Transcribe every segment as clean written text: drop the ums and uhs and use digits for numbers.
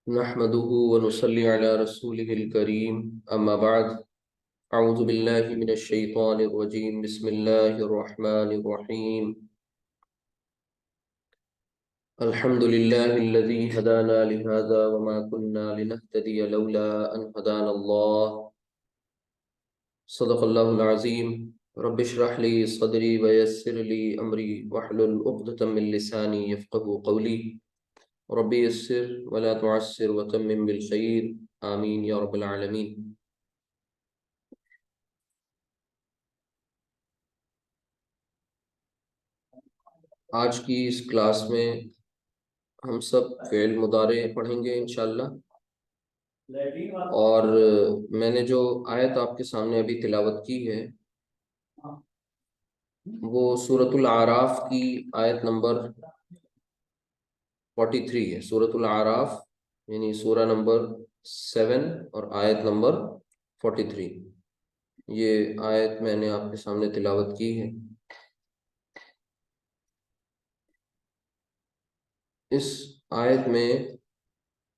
नहमदुहु व नुसल्ली अला रसूलिहिल करीम अम्मा बाद अऊज़ु बिल्लाहि मिनश शैतानिर रजीम बिस्मिल्लाहिर रहमानिर रहीम अल्हम्दुलिल्लाहिल्लज़ी हदाना लिहाज़ा व मा कुन्ना लिनहतदिय लौला अन हदानल्लाह सदक़ल्लाहुल अज़ीम रब्बिश रह ली सदरी व यस्सिर ली अमरी वहलुल उक़दतम मिन लिसानी यफ़क़हू क़ौली रब्बी यस्सिर वला तुअस्सिर वतम्मिम बिल खैर आमीन या रब्बल आलमीन। आज की इस क्लास में हम सब फ़ेल मुदारे पढ़ेंगे इंशाल्लाह। और मैंने जो आयत आपके सामने अभी तिलावत की है वो सूरतुल आराफ की आयत नंबर 43 है। सूरतुल आराफ यानी सूरा नंबर 7 और आयत नंबर 43। ये आयत मैंने आपके सामने तिलावत की है। इस आयत में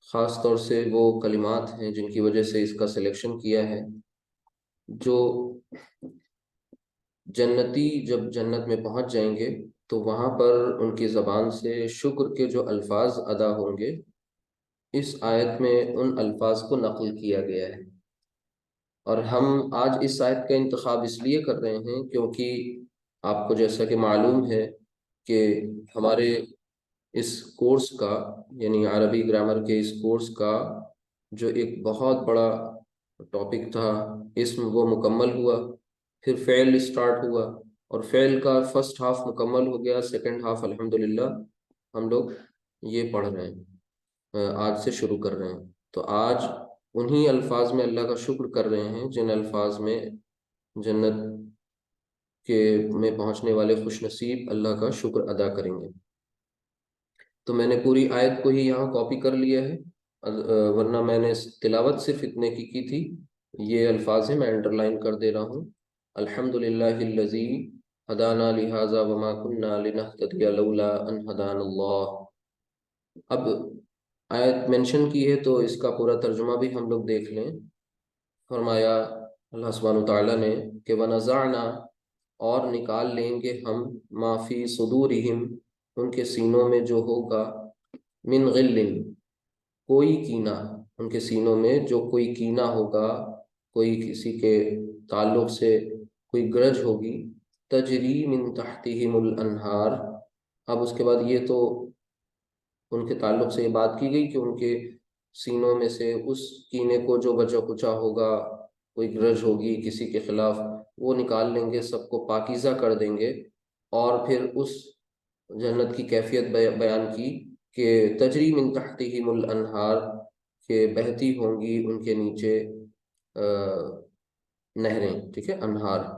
ख़ास तौर से वो कलिमात हैं जिनकी वजह से इसका सिलेक्शन किया है। जो जन्नती जब जन्नत में पहुंच जाएंगे तो वहां पर उनकी ज़बान से शुक्र के जो अल्फाज अदा होंगे, इस आयत में उन अल्फाज को नक़ल किया गया है। और हम आज इस आयत का इंतखाब इसलिए कर रहे हैं क्योंकि आपको जैसा कि मालूम है कि हमारे इस कोर्स का यानी अरबी ग्रामर के इस कोर्स का जो एक बहुत बड़ा टॉपिक था, इस्म, वो मुकम्मल हुआ। फिर फ़ेल स्टार्ट हुआ और फ़ेल का फर्स्ट हाफ मुकम्मल हो गया। सेकंड हाफ अल्हम्दुलिल्लाह हम लोग ये पढ़ रहे हैं, आज से शुरू कर रहे हैं। तो आज उन्हीं अल्फाज में अल्लाह का शुक्र कर रहे हैं जिन अल्फाज में जन्नत के में पहुंचने वाले खुश नसीब अल्लाह का शुक्र अदा करेंगे। तो मैंने पूरी आयत को ही यहाँ कॉपी कर लिया है, वरना मैंने तिलावत सिर्फ इतने की थी। ये अल्फाज हैं, मैं अंडरलाइन कर दे रहा हूँ। अल्हम्दुलिल्लाहिल्लज़ी हदाना लिहाज़ा वमा कुन्ना लिनहतदिया लौला अन हदानल्लाह। अब आयत मेंशन की है तो इसका पूरा तर्जुमा भी हम लोग देख लें। फरमाया अल्लाह सुब्हानहू तआला ने कि वनज़अना, और निकाल लेंगे हम, माफ़ी सुदूरिहिम, उनके सीनों में जो होगा, मिन गिल्लिन, कोई कीना, उनके सीनों में जो कोई कीना होगा, कोई किसी के ताल्लुक से कोई ग्रज होगी। तजरी मिन तहतिहिमुल अनहार। अब उसके बाद ये तो उनके ताल्लुक से ये बात की गई कि उनके सीनों में से उस कीने को जो बचा कुचा होगा, कोई ग्रज होगी किसी के खिलाफ, वो निकाल लेंगे, सबको पाकीज़ा कर देंगे। और फिर उस जन्नत की कैफियत बयान की कि तजरी मिन तहतिहिमुल अनहार, के बहती होंगी उनके नीचे नहरें, ठीक है, अनहार।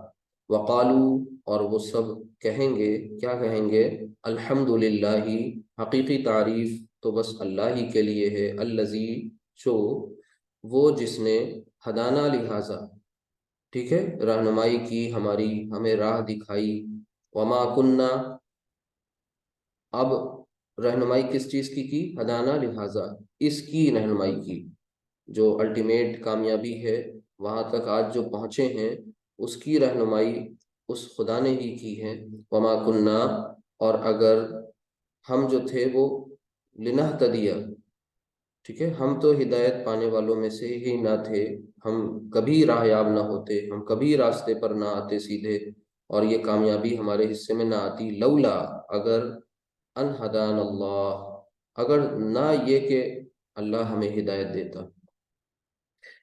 वक़ालू, और वो सब कहेंगे, क्या कहेंगे, अल्हम्दुलिल्लाही, हकीकी तारीफ तो बस अल्लाह ही के लिए है, अल्लज़ी, जो, वो जिसने, हदाना लिहाजा, ठीक है, रहनुमाई की हमारी, हमें राह दिखाई। वमा कुन्ना, अब रहनुमाई किस चीज़ की, हदाना लिहाजा, इसकी रहनुमाई की, जो अल्टीमेट कामयाबी है, वहाँ तक आज जो पहुँचे हैं, उसकी रहनुमाई उस खुदा ने ही की है। वमा कुन्ना, और अगर हम जो थे वो, लिनहतदिया, ठीक है, हम तो हिदायत पाने वालों में से ही ना थे, हम कभी राहयाब ना होते, हम कभी रास्ते पर ना आते सीधे, और ये कामयाबी हमारे हिस्से में ना आती, लौला, अगर, अन हदान अल्लाह, अगर ना ये कि अल्लाह हमें हिदायत देता।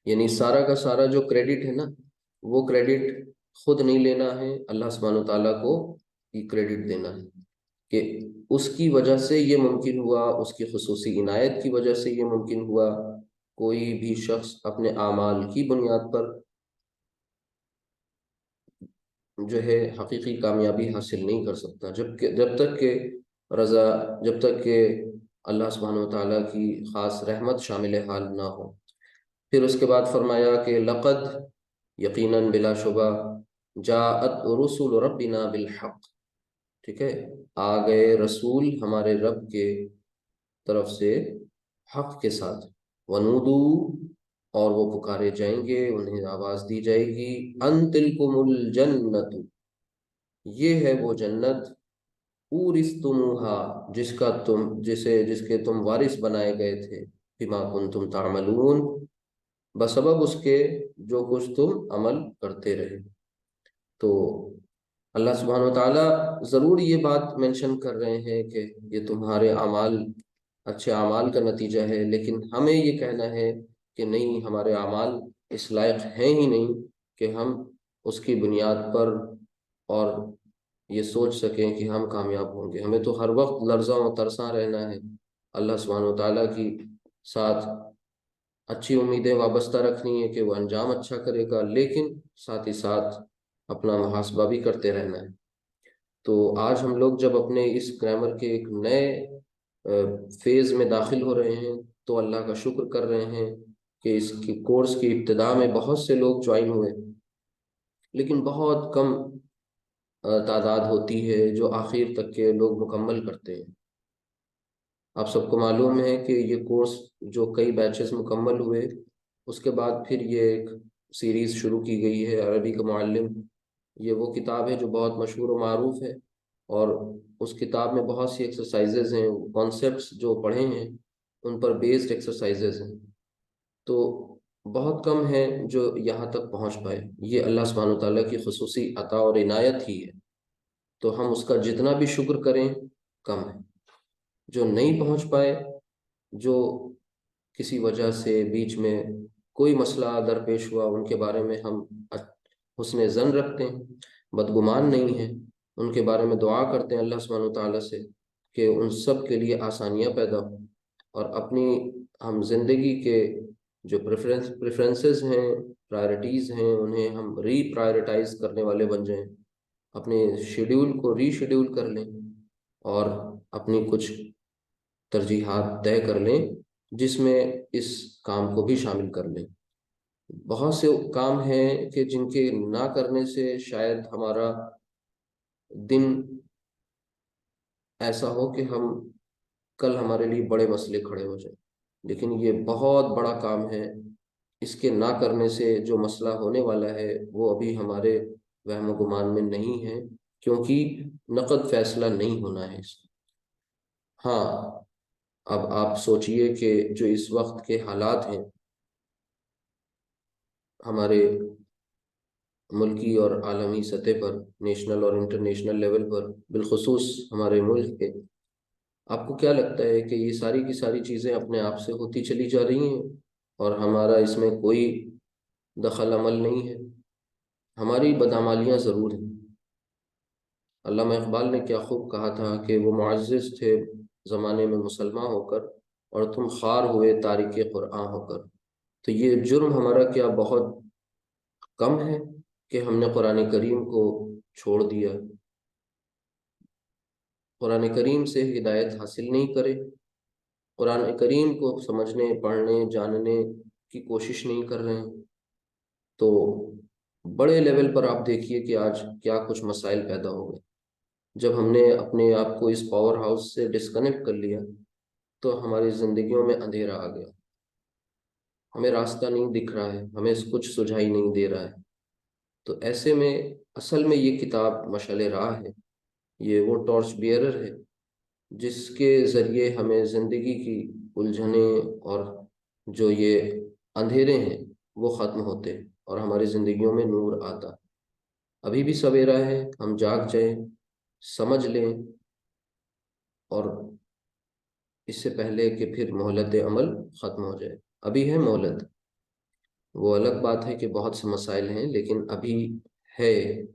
यानी सारा का सारा जो क्रेडिट है ना, वो क्रेडिट खुद नहीं लेना है, अल्लाह सुब्हानहू ताला को ही क्रेडिट देना है कि उसकी वजह से ये मुमकिन हुआ, उसकी खुसूसी इनायत की वजह से ये मुमकिन हुआ। कोई भी शख्स अपने आमाल की बुनियाद पर जो है हकीकी कामयाबी हासिल नहीं कर सकता, जब तक के रज़ा, जब तक के अल्लाह सुब्हानहू ताला की ख़ास रहमत शामिल हाल ना हो। फिर उसके बाद फरमाया कि लक़द, यकीनन बिलाशुबा, जाअत रुसुल रब्बिना बिल हक़, ठीक है, आ गए रसूल हमारे रब के तरफ से हक़ के साथ। वनूदू, और वो पुकारे जाएंगे, उन्हें आवाज दी जाएगी, अन तिलकुमुल जन्नतु, ये है वो जन्नत, उरिस्तुमुहा, जिसके तुम वारिस बनाए गए थे, बिमा कुंतुम तामलून, बसबब उसके जो कुछ तुम अमल करते रहे। तो अल्लाह सुब्हानहू व तआला ज़रूर ये बात मेंशन कर रहे हैं कि ये तुम्हारे अमाल, अच्छे अमाल का नतीजा है, लेकिन हमें ये कहना है कि नहीं, हमारे अमाल इस लायक हैं ही नहीं कि हम उसकी बुनियाद पर और ये सोच सकें कि हम कामयाब होंगे। हमें तो हर वक्त लर्ज़ा और तरसा रहना है, अल्लाह सुब्हानहू व तआला की साथ अच्छी उम्मीदें वाबस्ता रखनी है कि वो अंजाम अच्छा करेगा, लेकिन साथ ही साथ अपना मुहासबा भी करते रहना है। तो आज हम लोग जब अपने इस ग्रामर के एक नए फेज में दाखिल हो रहे हैं, तो अल्लाह का शुक्र कर रहे हैं कि इसकी कोर्स की इब्तिदा में बहुत से लोग ज्वाइन हुए, लेकिन बहुत कम तादाद होती है जो आखिर तक के लोग मुकम्मल करते हैं। आप सबको मालूम है कि ये कोर्स जो कई बैचेस मुकम्मल हुए, उसके बाद फिर ये एक सीरीज़ शुरू की गई है, अरबी का मुअल्लिम। ये वो किताब है जो बहुत मशहूर और मारूफ है, और उस किताब में बहुत सी एक्सरसाइजेज हैं, कॉन्सेप्ट्स जो पढ़े हैं उन पर बेस्ड एक्सरसाइजेज हैं। तो बहुत कम हैं जो यहाँ तक पहुँच पाए। ये अल्लाह सुब्हानहू व तआला की खुसूसी अता और इनायत ही है, तो हम उसका जितना भी शुक्र करें कम है। जो नहीं पहुँच पाए, जो किसी वजह से बीच में कोई मसला दरपेश हुआ, उनके बारे में हम हुस्न ज़न रखते हैं, बदगुमान नहीं है, उनके बारे में दुआ करते हैं अल्लाह सुब्हानहू तआला से कि उन सब के लिए आसानियाँ पैदा हो, और अपनी हम जिंदगी के जो प्रेफरेंसेस हैं, प्रायोरिटीज़ हैं, उन्हें हम री प्रायोरिटाइज करने वाले बन जाएं, अपने शेड्यूल को रीशेड्यूल कर लें, और अपनी कुछ तरजीहात तय कर लें जिसमें इस काम को भी शामिल कर लें। बहुत से काम हैं कि जिनके ना करने से शायद हमारा दिन ऐसा हो कि हम कल हमारे लिए बड़े मसले खड़े हो जाएं, लेकिन ये बहुत बड़ा काम है। इसके ना करने से जो मसला होने वाला है वो अभी हमारे वहम गुमान में नहीं है, क्योंकि नकद फैसला नहीं होना है इसका। हाँ, अब आप सोचिए कि जो इस वक्त के हालात हैं हमारे मुल्की और आलमी सतह पर, नेशनल और इंटरनेशनल लेवल पर, बिलखुसूस हमारे मुल्क के, आपको क्या लगता है कि ये सारी की सारी चीज़ें अपने आप से होती चली जा रही हैं और हमारा इसमें कोई दखल अमल नहीं है? हमारी बदअमालियाँ ज़रूर हैं। अल्लामा इकबाल ने क्या खूब कहा था कि वो मुअज़्ज़िज़ थे ज़माने में मुसलमान होकर, और तुम ख़ार हुए तारिक कुरान होकर। तो ये जुर्म हमारा क्या बहुत कम है कि हमने कुरान करीम को छोड़ दिया, कुरान करीम से हिदायत हासिल नहीं करे, कुरान करीम को समझने, पढ़ने, जानने की कोशिश नहीं कर रहे हैं? तो बड़े लेवल पर आप देखिए कि आज क्या कुछ मसाइल पैदा हो गए। जब हमने अपने आप को इस पावर हाउस से डिस्कनेक्ट कर लिया, तो हमारी जिंदगियों में अंधेरा आ गया, हमें रास्ता नहीं दिख रहा है, हमें कुछ सुझाई नहीं दे रहा है। तो ऐसे में असल में ये किताब मशाले राह है, ये वो टॉर्च बियरर है जिसके ज़रिए हमें ज़िंदगी की उलझनें और जो ये अंधेरे हैं वो ख़त्म होते हैं और हमारी ज़िंदगियों में नूर आता। अभी भी सवेरा है, हम जाग जाएं, समझ लें, और इससे पहले कि फिर मोहलत अमल ख़त्म हो जाए। अभी है मोहलत, वो अलग बात है कि बहुत से मसाइल हैं, लेकिन अभी है।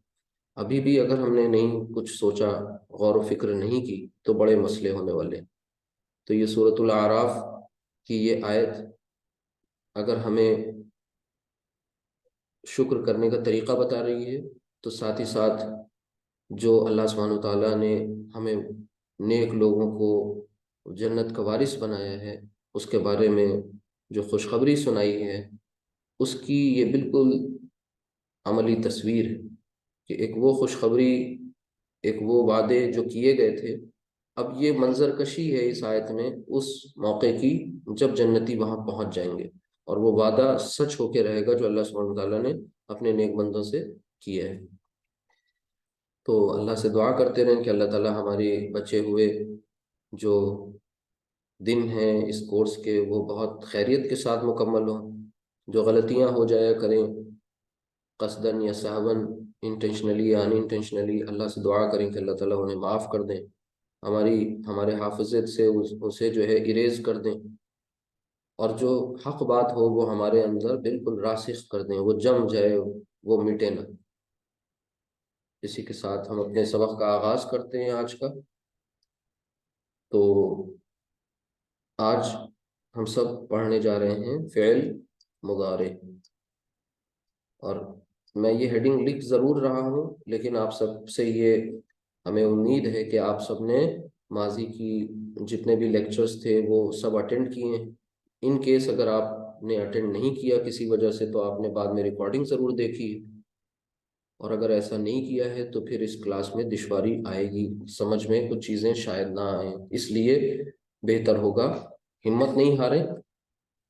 अभी भी अगर हमने नहीं कुछ सोचा, गौर व फिक्र नहीं की, तो बड़े मसले होने वाले हैं। तो ये सूरतुल आराफ की ये आयत अगर हमें शुक्र करने का तरीक़ा बता रही है, तो साथ ही साथ जो अल्लाह सुब्हानहू व तआला ने हमें नेक लोगों को जन्नत का वारिस बनाया है, उसके बारे में जो खुशखबरी सुनाई है, उसकी ये बिल्कुल अमली तस्वीर है कि एक वो खुशखबरी, एक वो वादे जो किए गए थे, अब ये मंजर कशी है इस आयत में उस मौके की जब जन्नती वहां पहुंच जाएंगे, और वो वादा सच होके रहेगा जो अल्लाह सुब्हानहू व तआला ने अपने नेक बंदों से किया है। तो अल्लाह से दुआ करते रहें कि अल्लाह ताला हमारे बचे हुए जो दिन हैं इस कोर्स के वो बहुत खैरियत के साथ मुकम्मल हों। जो गलतियां हो जाया करें कसदन या सहवन, इंटेंशनली या अनइंटेंशनली, अल्लाह से दुआ करें कि अल्लाह ताला उन्हें माफ़ कर दें, हमारी हमारे हाफिज़त से उसे जो है इरेज कर दें, और जो हक बात हो वो हमारे अंदर बिल्कुल रासिख कर दें, वो जम जाए, वो मिटे ना। इसी के साथ हम अपने सबक का आगाज़ करते हैं आज का। तो आज हम सब पढ़ने जा रहे हैं फ़ेल मुदारे। और मैं ये हेडिंग लिख ज़रूर रहा हूँ, लेकिन आप सब से ये हमें उम्मीद है कि आप सब ने माजी की जितने भी लेक्चर्स थे वो सब अटेंड किए हैं। इन केस अगर आपने अटेंड नहीं किया किसी वजह से, तो आपने बाद में रिकॉर्डिंग ज़रूर देखी है, और अगर ऐसा नहीं किया है तो फिर इस क्लास में दुश्वारी आएगी, समझ में कुछ चीज़ें शायद ना आए। इसलिए बेहतर होगा हिम्मत नहीं हारें,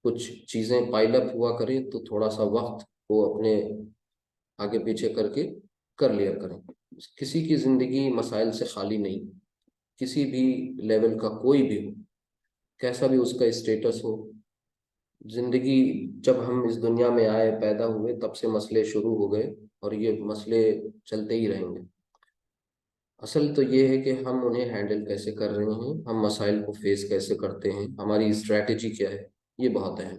कुछ चीज़ें पाइल अप हुआ करें तो थोड़ा सा वक्त को अपने आगे पीछे करके कर लिया करें। किसी की ज़िंदगी मसाइल से खाली नहीं, किसी भी लेवल का कोई भी हो, कैसा भी उसका स्टेटस हो, ज़िंदगी जब हम इस दुनिया में आए पैदा हुए तब से मसले शुरू हो गए, और ये मसले चलते ही रहेंगे। असल तो ये है कि हम उन्हें हैंडल कैसे कर रहे हैं, हम मसाइल को फेस कैसे करते हैं, हमारी स्ट्रैटेजी क्या है, ये बहुत अहम।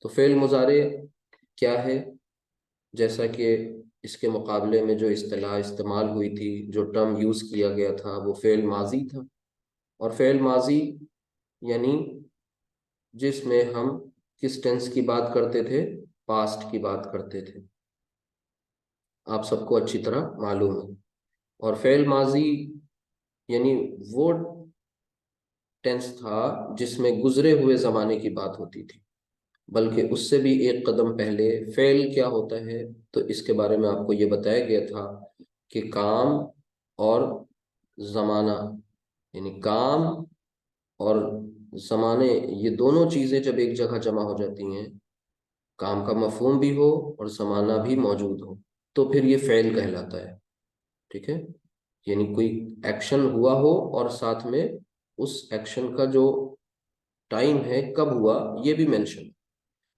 तो फेल मुजारे क्या है, जैसा कि इसके मुकाबले में जो इस्तिलाह इस्तेमाल हुई थी, जो टर्म यूज़ किया गया था वो फेल माजी था। और फेल माजी यानी जिसमें हम किस टेंस की बात करते थे, पास्ट की बात करते थे, आप सबको अच्छी तरह मालूम है। और फेल माजी यानी वो टेंस था जिसमें गुजरे हुए ज़माने की बात होती थी, बल्कि उससे भी एक कदम पहले फेल क्या होता है, तो इसके बारे में आपको ये बताया गया था कि काम और ज़माना, यानी काम और ज़माने, ये दोनों चीज़ें जब एक जगह जमा हो जाती हैं, काम का मफहूम भी हो और ज़माना भी मौजूद हो, तो फिर ये फेल कहलाता है। ठीक है, यानी कोई एक्शन हुआ हो और साथ में उस एक्शन का जो टाइम है कब हुआ ये भी मेंशन,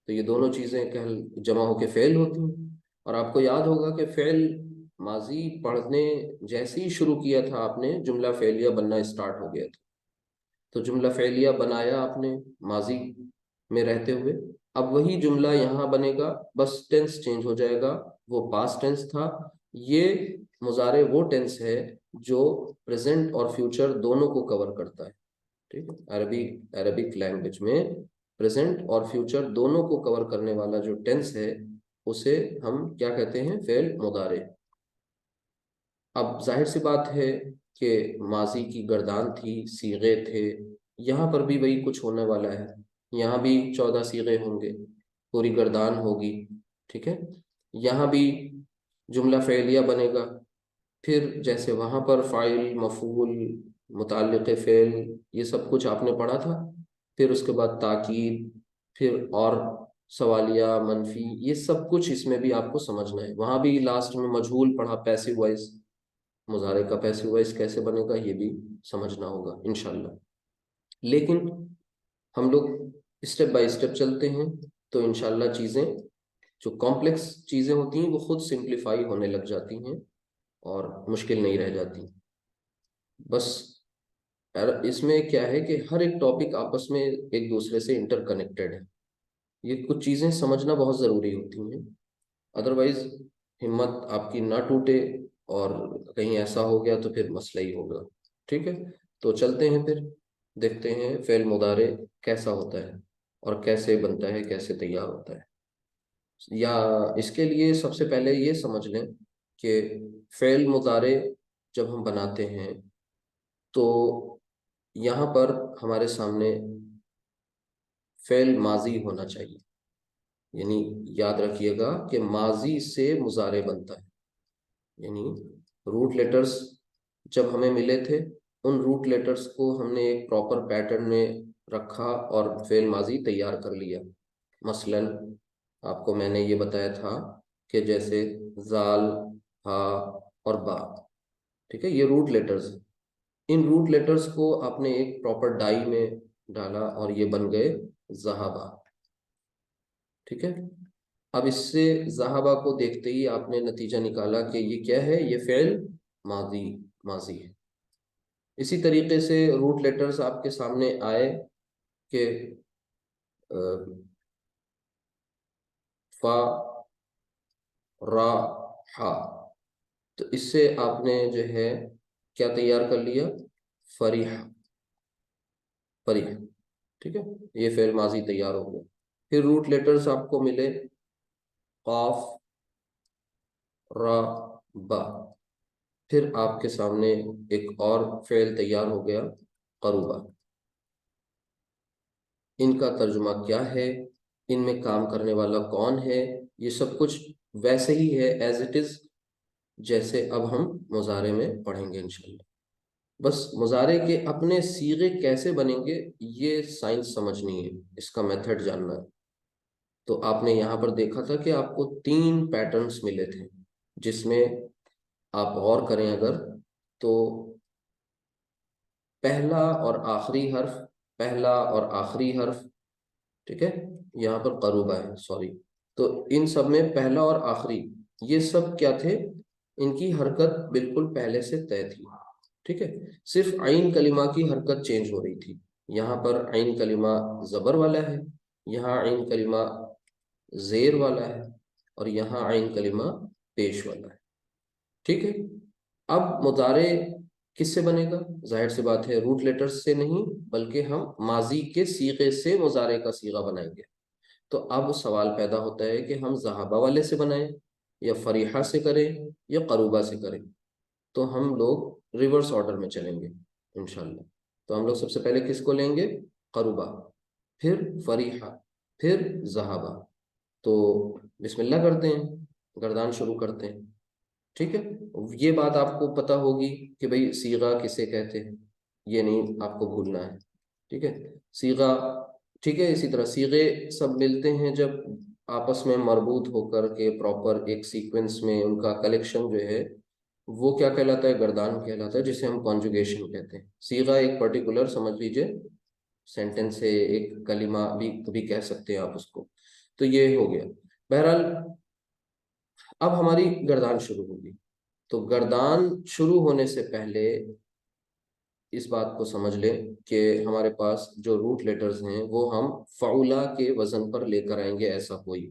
तो ये दोनों चीज़ें कह जमा होके फेल होती हैं। और आपको याद होगा कि फेल माजी पढ़ने जैसे ही शुरू किया था आपने, जुमला फेलिया बनना स्टार्ट हो गया था। तो जुमला फेलिया बनाया आपने माजी में रहते हुए, अब वही जुमला यहाँ बनेगा, बस टेंस चेंज हो जाएगा। वो पास्ट टेंस था, ये मुजारे वो टेंस है जो प्रेजेंट और फ्यूचर दोनों को कवर करता है। ठीक है, अरबिक लैंग्वेज में प्रेजेंट और फ्यूचर दोनों को कवर करने वाला जो टेंस है उसे हम क्या कहते हैं, फेल मुदारे। अब जाहिर सी बात है कि माजी की गर्दान थी, सीगे थे, यहाँ पर भी वही कुछ होने वाला है। यहाँ भी 14 सीगे होंगे, पूरी गर्दान होगी। ठीक है, यहाँ भी जुमला फ़ेलिया बनेगा। फिर जैसे वहाँ पर फ़ाइल, मफ़ूल, मुताल्लिक़ फ़ेल, ये सब कुछ आपने पढ़ा था। फिर उसके बाद ताकीद, फिर और सवालिया, मनफी, ये सब कुछ इसमें भी आपको समझना है। वहाँ भी लास्ट में मजहूल पढ़ा, पैसिव वॉइस, मुजारे का पैसिव वॉइस कैसे बनेगा ये भी समझना होगा इंशाल्लाह। लेकिन हम लोग स्टेप बाय स्टेप चलते हैं, तो इंशाल्लाह चीज़ें, जो कॉम्प्लेक्स चीज़ें होती हैं वो खुद सिंप्लीफाई होने लग जाती हैं और मुश्किल नहीं रह जाती। बस इसमें क्या है कि हर एक टॉपिक आपस में एक दूसरे से इंटरकनेक्टेड है, ये कुछ चीज़ें समझना बहुत ज़रूरी होती हैं। अदरवाइज हिम्मत आपकी ना टूटे और कहीं ऐसा हो गया तो फिर मसला ही होगा। ठीक है, तो चलते हैं फिर देखते हैं फेल मुदारे कैसा होता है और कैसे बनता है, कैसे तैयार होता है। या इसके लिए सबसे पहले ये समझ लें कि फेल मुदारे जब हम बनाते हैं तो यहाँ पर हमारे सामने फेल माजी होना चाहिए। यानी याद रखिएगा कि माजी से मुजारे बनता है, यानी रूट लेटर्स जब हमें मिले थे उन रूट लेटर्स को हमने एक प्रॉपर पैटर्न में रखा और फेल माजी तैयार कर लिया। मसलन आपको मैंने ये बताया था कि जैसे जाल, हा और बा, ठीक है, ये रूट लेटर्स हैं। इन रूट लेटर्स को आपने एक प्रॉपर डाई में डाला और ये बन गए जहाबा, ठीक है। अब इससे जहाबा को देखते ही आपने नतीजा निकाला कि ये क्या है, ये फेल माजी माजी है। इसी तरीके से रूट लेटर्स आपके सामने आए कि अ, फा, रा, हा। तो इससे आपने जो है क्या तैयार कर लिया, फरीहा, फरीहा, ठीक है। ये फेल माजी तैयार हो गया। फिर रूट लेटर्स आपको मिले काफ, रा, बा। फिर आपके सामने एक और फेल तैयार हो गया, करूबा। इनका तर्जुमा क्या है, इनमें काम करने वाला कौन है, ये सब कुछ वैसे ही है एज इट इज, जैसे अब हम मुजारे में पढ़ेंगे इंशाल्लाह। बस मुजारे के अपने सीगे कैसे बनेंगे ये साइंस समझनी है, इसका मेथड जानना है। तो आपने यहाँ पर देखा था कि आपको 3 पैटर्न्स मिले थे, जिसमें आप गौर करें अगर, तो पहला और आखिरी हर्फ, पहला और आखिरी हर्फ, ठीक है, यहाँ पर करूबा है, सॉरी। तो इन सब में पहला और आखिरी, ये सब क्या थे, इनकी हरकत बिल्कुल पहले से तय थी, ठीक है। सिर्फ आइन कलिमा की हरकत चेंज हो रही थी। यहाँ पर आइन कलिमा जबर वाला है, यहाँ आइन कलिमा जेर वाला है, और यहाँ आइन कलिमा पेश वाला है, ठीक है। अब मुदारे किससे बनेगा, जाहिर सी बात है रूट लेटर्स से नहीं, बल्कि हम माजी के सीगे से मुजारे का सीगा बनाएंगे। तो अब सवाल पैदा होता है कि हम जहाबा वाले से बनाएं, या फरीहा से करें, या करूबा से करें। तो हम लोग रिवर्स ऑर्डर में चलेंगे इंशाल्लाह। तो हम लोग सबसे पहले किसको लेंगे, करूबा, फिर फरीहा, फिर जहाबा। तो बिस्मिल्लाह करते हैं, गर्दान शुरू करते हैं, ठीक है। ये बात आपको पता होगी कि भाई सीगा किसे कहते हैं, ये नहीं आपको भूलना है, ठीक है। सीगा, ठीक है। इसी तरह सीगे सब मिलते हैं जब आपस में मरबूत होकर के प्रॉपर एक सीक्वेंस में उनका कलेक्शन जो है वो क्या कहलाता है, गर्दान कहलाता है, जिसे हम कॉन्जुगेशन कहते हैं। सीगा एक पर्टिकुलर समझ लीजिए सेंटेंस है, एक कलिमा भी कह सकते हैं आप उसको। तो ये हो गया। बहरहाल अब हमारी गर्दान शुरू होगी। तो गर्दान शुरू होने से पहले इस बात को समझ लें कि हमारे पास जो रूट लेटर्स हैं वो हम फ़ाउला के वजन पर लेकर आएंगे, ऐसा कोई,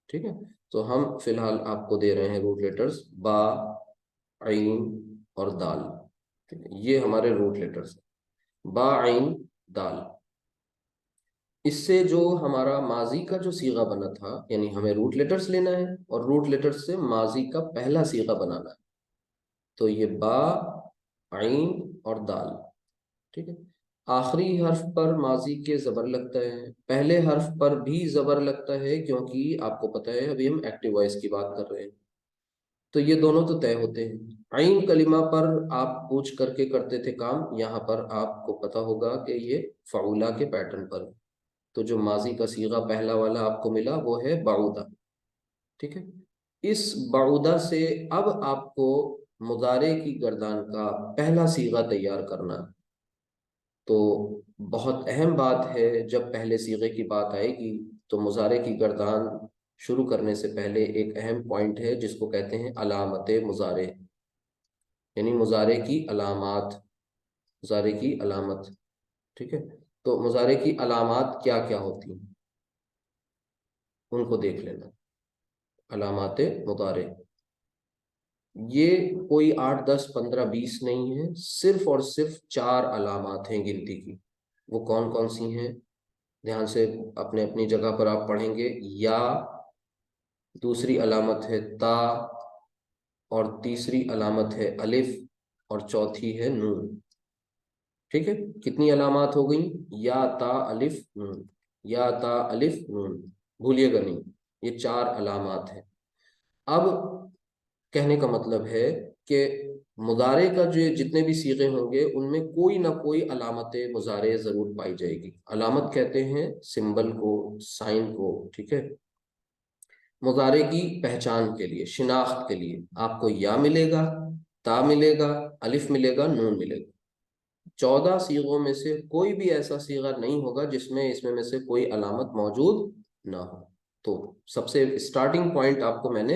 ठीक है। तो हम फिलहाल आपको दे रहे हैं रूट लेटर्स बा, आइन और दाल, ठीक है। ये हमारे रूट लेटर्स हैं, बा, आइन, दाल। इससे जो हमारा माजी का जो सीगा बना था, यानी हमें रूट लेटर्स लेना है और रूट लेटर्स से माजी का पहला सीगा बनाना है। तो ये बा, आइन और दाल, ठीक है। आखिरी हर्फ पर माजी के जबर लगता है, पहले हर्फ पर भी जबर लगता है, क्योंकि आपको पता है अभी हम एक्टिव वॉइस की बात कर रहे हैं। तो ये दोनों तो तय होते हैं। आइन कलिमा पर आप पूछ करके करते थे काम, यहाँ पर आपको पता होगा कि ये फ़ाउला के पैटर्न पर है। तो जो माजी का सीगा पहला वाला आपको मिला वो है बाउदा, ठीक है। इस बाउदा से अब आपको मुजारे की गर्दान का पहला सीगा तैयार करना है। तो बहुत अहम बात है, जब पहले सीगे की बात आएगी तो मुजारे की गर्दान शुरू करने से पहले एक अहम पॉइंट है जिसको कहते हैं अलामत मुजारे, यानी मुजारे की अलामात, मुजारे की अलामत, ठीक है। तो मुजारे की अलामात क्या क्या होती हैं उनको देख लेना। अलामात मुजारे, ये कोई 8, 10, 15, 20 नहीं है, सिर्फ और सिर्फ 4 अलामात हैं गिनती की। वो कौन कौन सी हैं, ध्यान से अपने अपनी जगह पर आप पढ़ेंगे। या, दूसरी अलामत है ता, और तीसरी अलामत है अलिफ, और चौथी है नून, ठीक है। कितनी अलामत हो गई, या ता अलिफ नून, या ता अलिफ नून, भूलिएगा नहीं, ये 4 अलामत हैं। अब कहने का मतलब है कि मुजारे का जो जितने भी सीगे होंगे उनमें कोई ना कोई अलामत मुजारे जरूर पाई जाएगी। अलामत कहते हैं सिंबल को, साइन को, ठीक है। मुजारे की पहचान के लिए, शिनाख्त के लिए आपको या मिलेगा, ता मिलेगा, अलिफ मिलेगा, नून मिलेगा। 14 सीगों में से कोई भी ऐसा सीगा नहीं होगा जिसमें इसमें में से कोई अलामत मौजूद ना हो। तो सबसे स्टार्टिंग पॉइंट आपको मैंने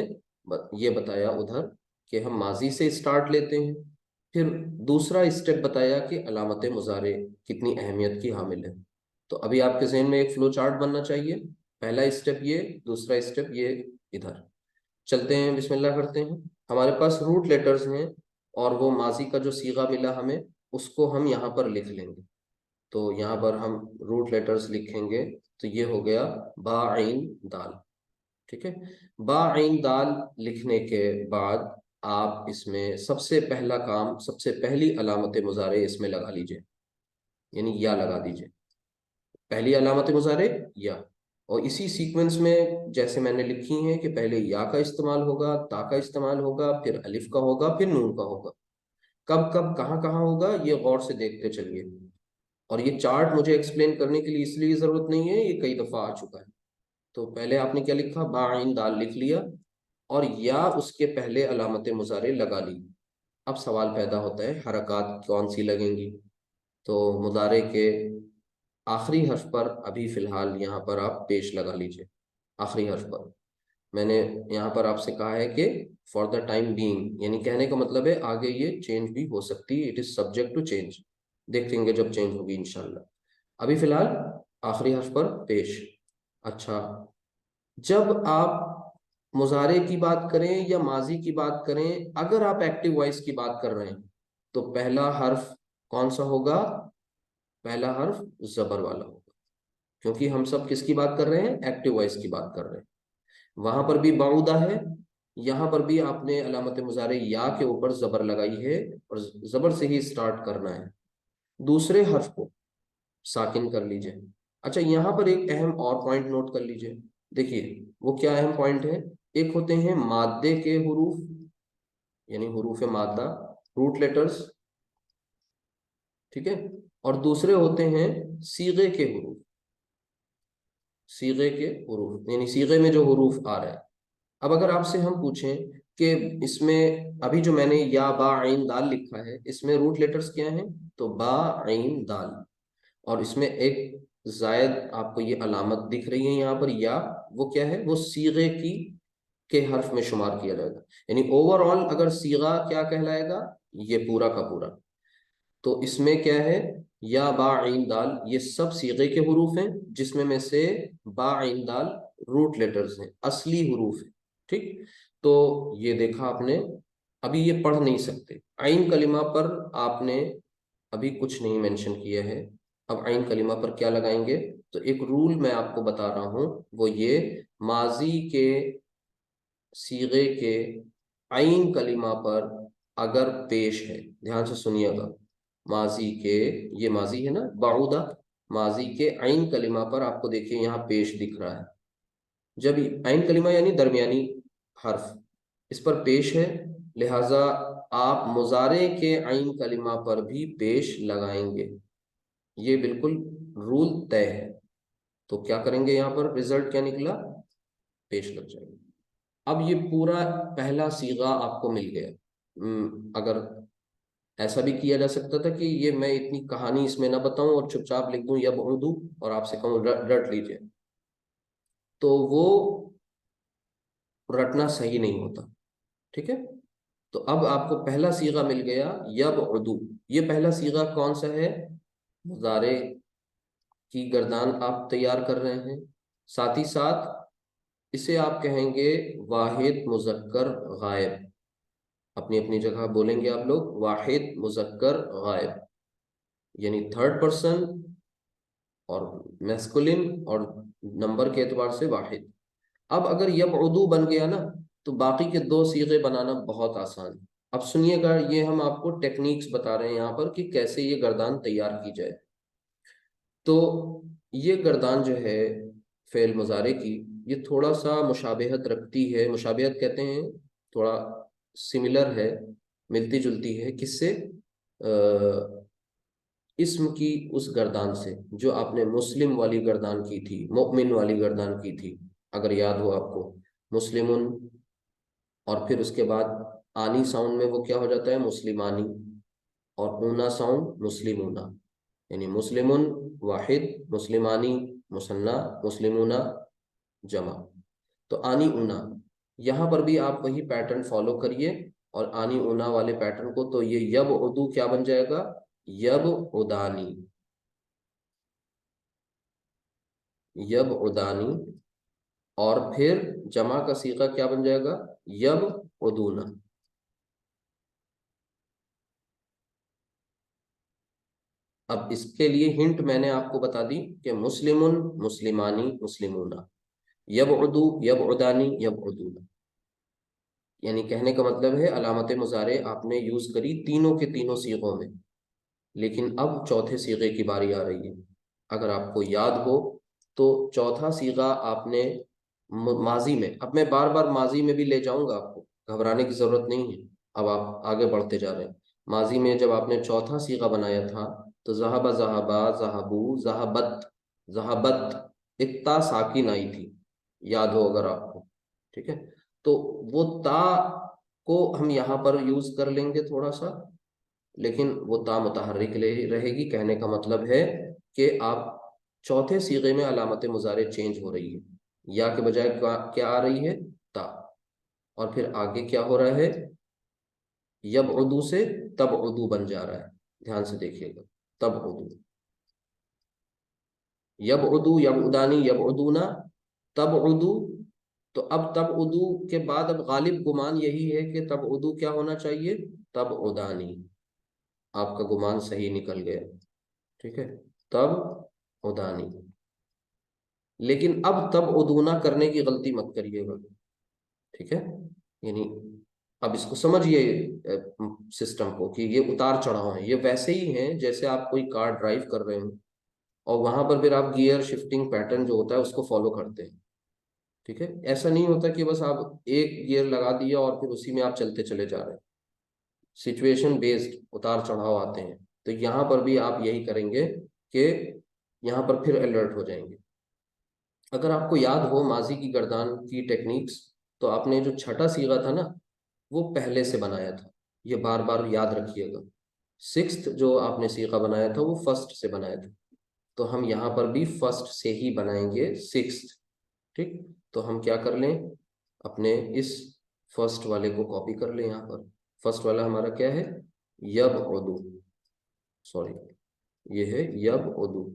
ये बताया उधर कि हम माजी से स्टार्ट लेते हैं। फिर दूसरा स्टेप बताया कि अलामत मुजारे कितनी अहमियत की हामिल है। तो अभी आपके जहन में एक फ्लो चार्ट बनना चाहिए। पहला स्टेप ये, दूसरा स्टेप ये, इधर चलते हैं, बिस्मिल्लाह करते हैं। हमारे पास रूट लेटर्स हैं और वो माजी का जो सीगा मिला हमें उसको हम यहाँ पर लिख लेंगे। तो यहाँ पर हम रूट लेटर्स लिखेंगे। तो ये हो गया बा आइन दाल, ठीक है। बा आइन दाल लिखने के बाद आप इसमें सबसे पहला काम, सबसे पहली अलामत मुजारे इसमें लगा लीजिए, यानी या लगा दीजिए। पहली अलामत मुजारे या, और इसी सीक्वेंस में जैसे मैंने लिखी है कि पहले या का इस्तेमाल होगा, ता का इस्तेमाल होगा, फिर अलिफ का होगा, फिर नून का होगा। कब कब कहाँ कहाँ होगा ये गौर से देखते चलिए। और ये चार्ट मुझे एक्सप्लेन करने के लिए इसलिए ज़रूरत नहीं है, ये कई दफ़ा आ चुका है। तो पहले आपने क्या लिखा, बाइन दाल लिख लिया और या उसके पहले अलामत मुजारे लगा ली। अब सवाल पैदा होता है हरकत कौन सी लगेंगी। तो मुजारे के आखिरी हर्फ पर अभी फ़िलहाल यहाँ पर आप पेश लगा लीजिए। आखिरी हर्फ पर मैंने यहाँ पर आपसे कहा है कि फॉर द टाइम बीइंग, यानी कहने का मतलब है आगे ये चेंज भी हो सकती है, it is subject to change. देखेंगे जब चेंज होगी इंशाल्लाह। अभी फिलहाल आखिरी हर्फ पर पेश। अच्छा, जब आप मुजारे की बात करें या माजी की बात करें, अगर आप एक्टिव वॉइस की बात कर रहे हैं तो पहला हर्फ कौन सा होगा? पहला हर्फ जबर वाला होगा, क्योंकि हम सब किसकी बात कर रहे हैं? एक्टिव वॉइस की बात कर रहे हैं। वहां पर भी बाउदा है, यहां पर भी आपने अलामत मुजारे या के ऊपर जबर लगाई है और जबर से ही स्टार्ट करना है। दूसरे हर्फ को साकिन कर लीजिए। अच्छा, यहाँ पर एक अहम और पॉइंट नोट कर लीजिए। देखिए वो क्या अहम पॉइंट है। एक होते हैं मादे के हुरूफ, यानी हुरूफ मादा, रूट लेटर्स, ठीक है। और दूसरे होते हैं सीगे के हुरूफ, सीगे के हुरूफ यानी सीगे में जो हुरूफ आ रहा है। अब अगर आपसे हम पूछें कि इसमें अभी जो मैंने या बा आइन दाल लिखा है, इसमें रूट लेटर्स क्या हैं? तो बा आइन दाल, और इसमें एक जायद आपको ये अलामत दिख रही है यहाँ पर या, वो क्या है? वो सीगे की के हर्फ में शुमार किया जाएगा। यानी ओवरऑल अगर सीगा क्या कहलाएगा, ये पूरा का पूरा। तो इसमें क्या है, या बा आइन दाल ये सब सीगे के हुरूफ हैं, जिसमें में से बा आइन दाल रूट लेटर्स हैं, असली हुरूफ है, ठीक। तो ये देखा आपने। अभी ये पढ़ नहीं सकते। आइन कलिमा पर आपने अभी कुछ नहीं मेंशन किया है। अब आइन कलिमा पर क्या लगाएंगे? तो एक रूल मैं आपको बता रहा हूं, वो ये, माजी के सीगे के आइन कलिमा पर अगर पेश है, ध्यान से सुनिएगा, माजी के, ये माजी है ना, बाउदा, माजी के आइन कलिमा पर आपको देखिए यहाँ पेश दिख रहा है। जब आइन कलिमा यानी दरमियानी हर्फ इस पर पेश है, लिहाजा आप मुजारे के आइन कलिमा पर भी पेश लगाएंगे। ये बिल्कुल रूल तय है। तो क्या करेंगे, यहाँ पर रिजल्ट क्या निकला? पेश लग जाएगा। अब ये पूरा पहला सीगा आपको मिल गया। अगर ऐसा भी किया जा सकता था कि ये मैं इतनी कहानी इसमें ना बताऊं और चुपचाप लिख दूं या बोल दूं और आपसे कहूं रट लीजिए, तो वो रटना सही नहीं होता, ठीक है। तो अब आपको पहला सीगा मिल गया, यब उर्दू। ये पहला सीगा कौन सा है? मुजारे की गर्दान आप तैयार कर रहे हैं, साथ ही साथ इसे आप कहेंगे वाहिद मुजक्कर गायब। अपनी अपनी जगह बोलेंगे आप लोग, वाहिद मुजक्कर गायब, यानी थर्ड पर्सन और मैस्कुलिन और नंबर के एतबार से वाहिद। अब अगर यब उर्दू बन गया ना, तो बाकी के दो सीगे बनाना बहुत आसान है। अब सुनिएगा, ये हम आपको टेक्निक्स बता रहे हैं यहाँ पर कि कैसे ये गर्दान तैयार की जाए। तो ये गर्दान जो है फ़ेल मुजारे की, ये थोड़ा सा मुशाबहत रखती है, मुशाबहत कहते हैं, थोड़ा सिमिलर है मिलती जुलती है किससे? इस्म की उस गर्दान से जो आपने मुस्लिम वाली गर्दान की थी, मोमिन वाली गर्दान की थी, अगर याद हो आपको। मुस्लिमुन, और फिर उसके बाद आनी साउंड में वो क्या हो जाता है? मुस्लिमानी। और ऊना साउंड मुस्लिमूना, यानी मुस्लिमुन वाहिद, मुस्लिमानी मुसन्ना, मुस्लिमूना जमा। तो आनी ऊना, यहाँ पर भी आप वही पैटर्न फॉलो करिए और आनी ऊना वाले पैटर्न को, तो ये यब उदू क्या बन जाएगा? यब उदानी, यब उदानी। और फिर जमा का सीगा क्या बन जाएगा? यब उदूना। अब इसके लिए हिंट मैंने आपको बता दी कि मुस्लिमुन, मुस्लिमानी, मुस्लिमूना, यब उदू, यब उदानी, यब उदूना। यानी कहने का मतलब है अलामत मुजारे आपने यूज करी तीनों के तीनों सीगों में, लेकिन अब चौथे सीगे की बारी आ रही है। अगर आपको याद हो तो चौथा सीगा आपने माजी में, अब मैं बार बार माजी में भी ले जाऊंगा आपको, घबराने की जरूरत नहीं है। अब आप आगे बढ़ते जा रहे हैं। माजी में जब आपने चौथा सीगा बनाया था तो जहाबा, जहाबा, जहाबू, जहाबत, जहाबत, एक ता साकिन आई थी, याद हो अगर आपको। ठीक है, तो वो ता को हम यहाँ पर यूज कर लेंगे थोड़ा सा, लेकिन वो ता मुतहर्रिक रहेगी। कहने का मतलब है कि आप चौथे सीगे में अलामत मुजारे चेंज हो रही है, या के बजाय क्या क्या आ रही है? ता। और फिर आगे क्या हो रहा है? यब उर्दू से तब उर्दू बन जा रहा है। ध्यान से देखिएगा, तब उर्दू, यब उर्दू, यब उदानी, यब उर्दूना, तब उर्दू। तो अब तब उर्दू के बाद अब गालिब गुमान यही है कि तब उर्दू क्या होना चाहिए? तब उदानी। आपका गुमान सही निकल गया। ठीक है, तब उदानी। लेकिन अब तब उदूना करने की गलती मत करिएगा। ठीक है, यानी अब इसको समझिए सिस्टम को, कि ये उतार चढ़ाव है, ये वैसे ही हैं जैसे आप कोई कार ड्राइव कर रहे हो और वहां पर फिर आप गियर शिफ्टिंग पैटर्न जो होता है उसको फॉलो करते हैं। ठीक है, ऐसा नहीं होता कि बस आप एक गियर लगा दिया और फिर उसी में आप चलते चले जा रहे हैं। सिचुएशन बेस्ड उतार चढ़ाव आते हैं। तो यहाँ पर भी आप यही करेंगे कि यहाँ पर फिर अलर्ट हो जाएंगे। अगर आपको याद हो माजी की गर्दान की टेक्निक्स, तो आपने जो छठा सीगा था ना, वो पहले से बनाया था, ये बार बार याद रखिएगा। सिक्स्थ जो आपने सीगा बनाया था वो फर्स्ट से बनाया था, तो हम यहाँ पर भी फर्स्ट से ही बनाएंगे सिक्स्थ। ठीक, तो हम क्या कर लें, अपने इस फर्स्ट वाले को कॉपी कर लें। यहाँ पर फर्स्ट वाला हमारा क्या है? यब उदू, सॉरी, ये है यब उदू।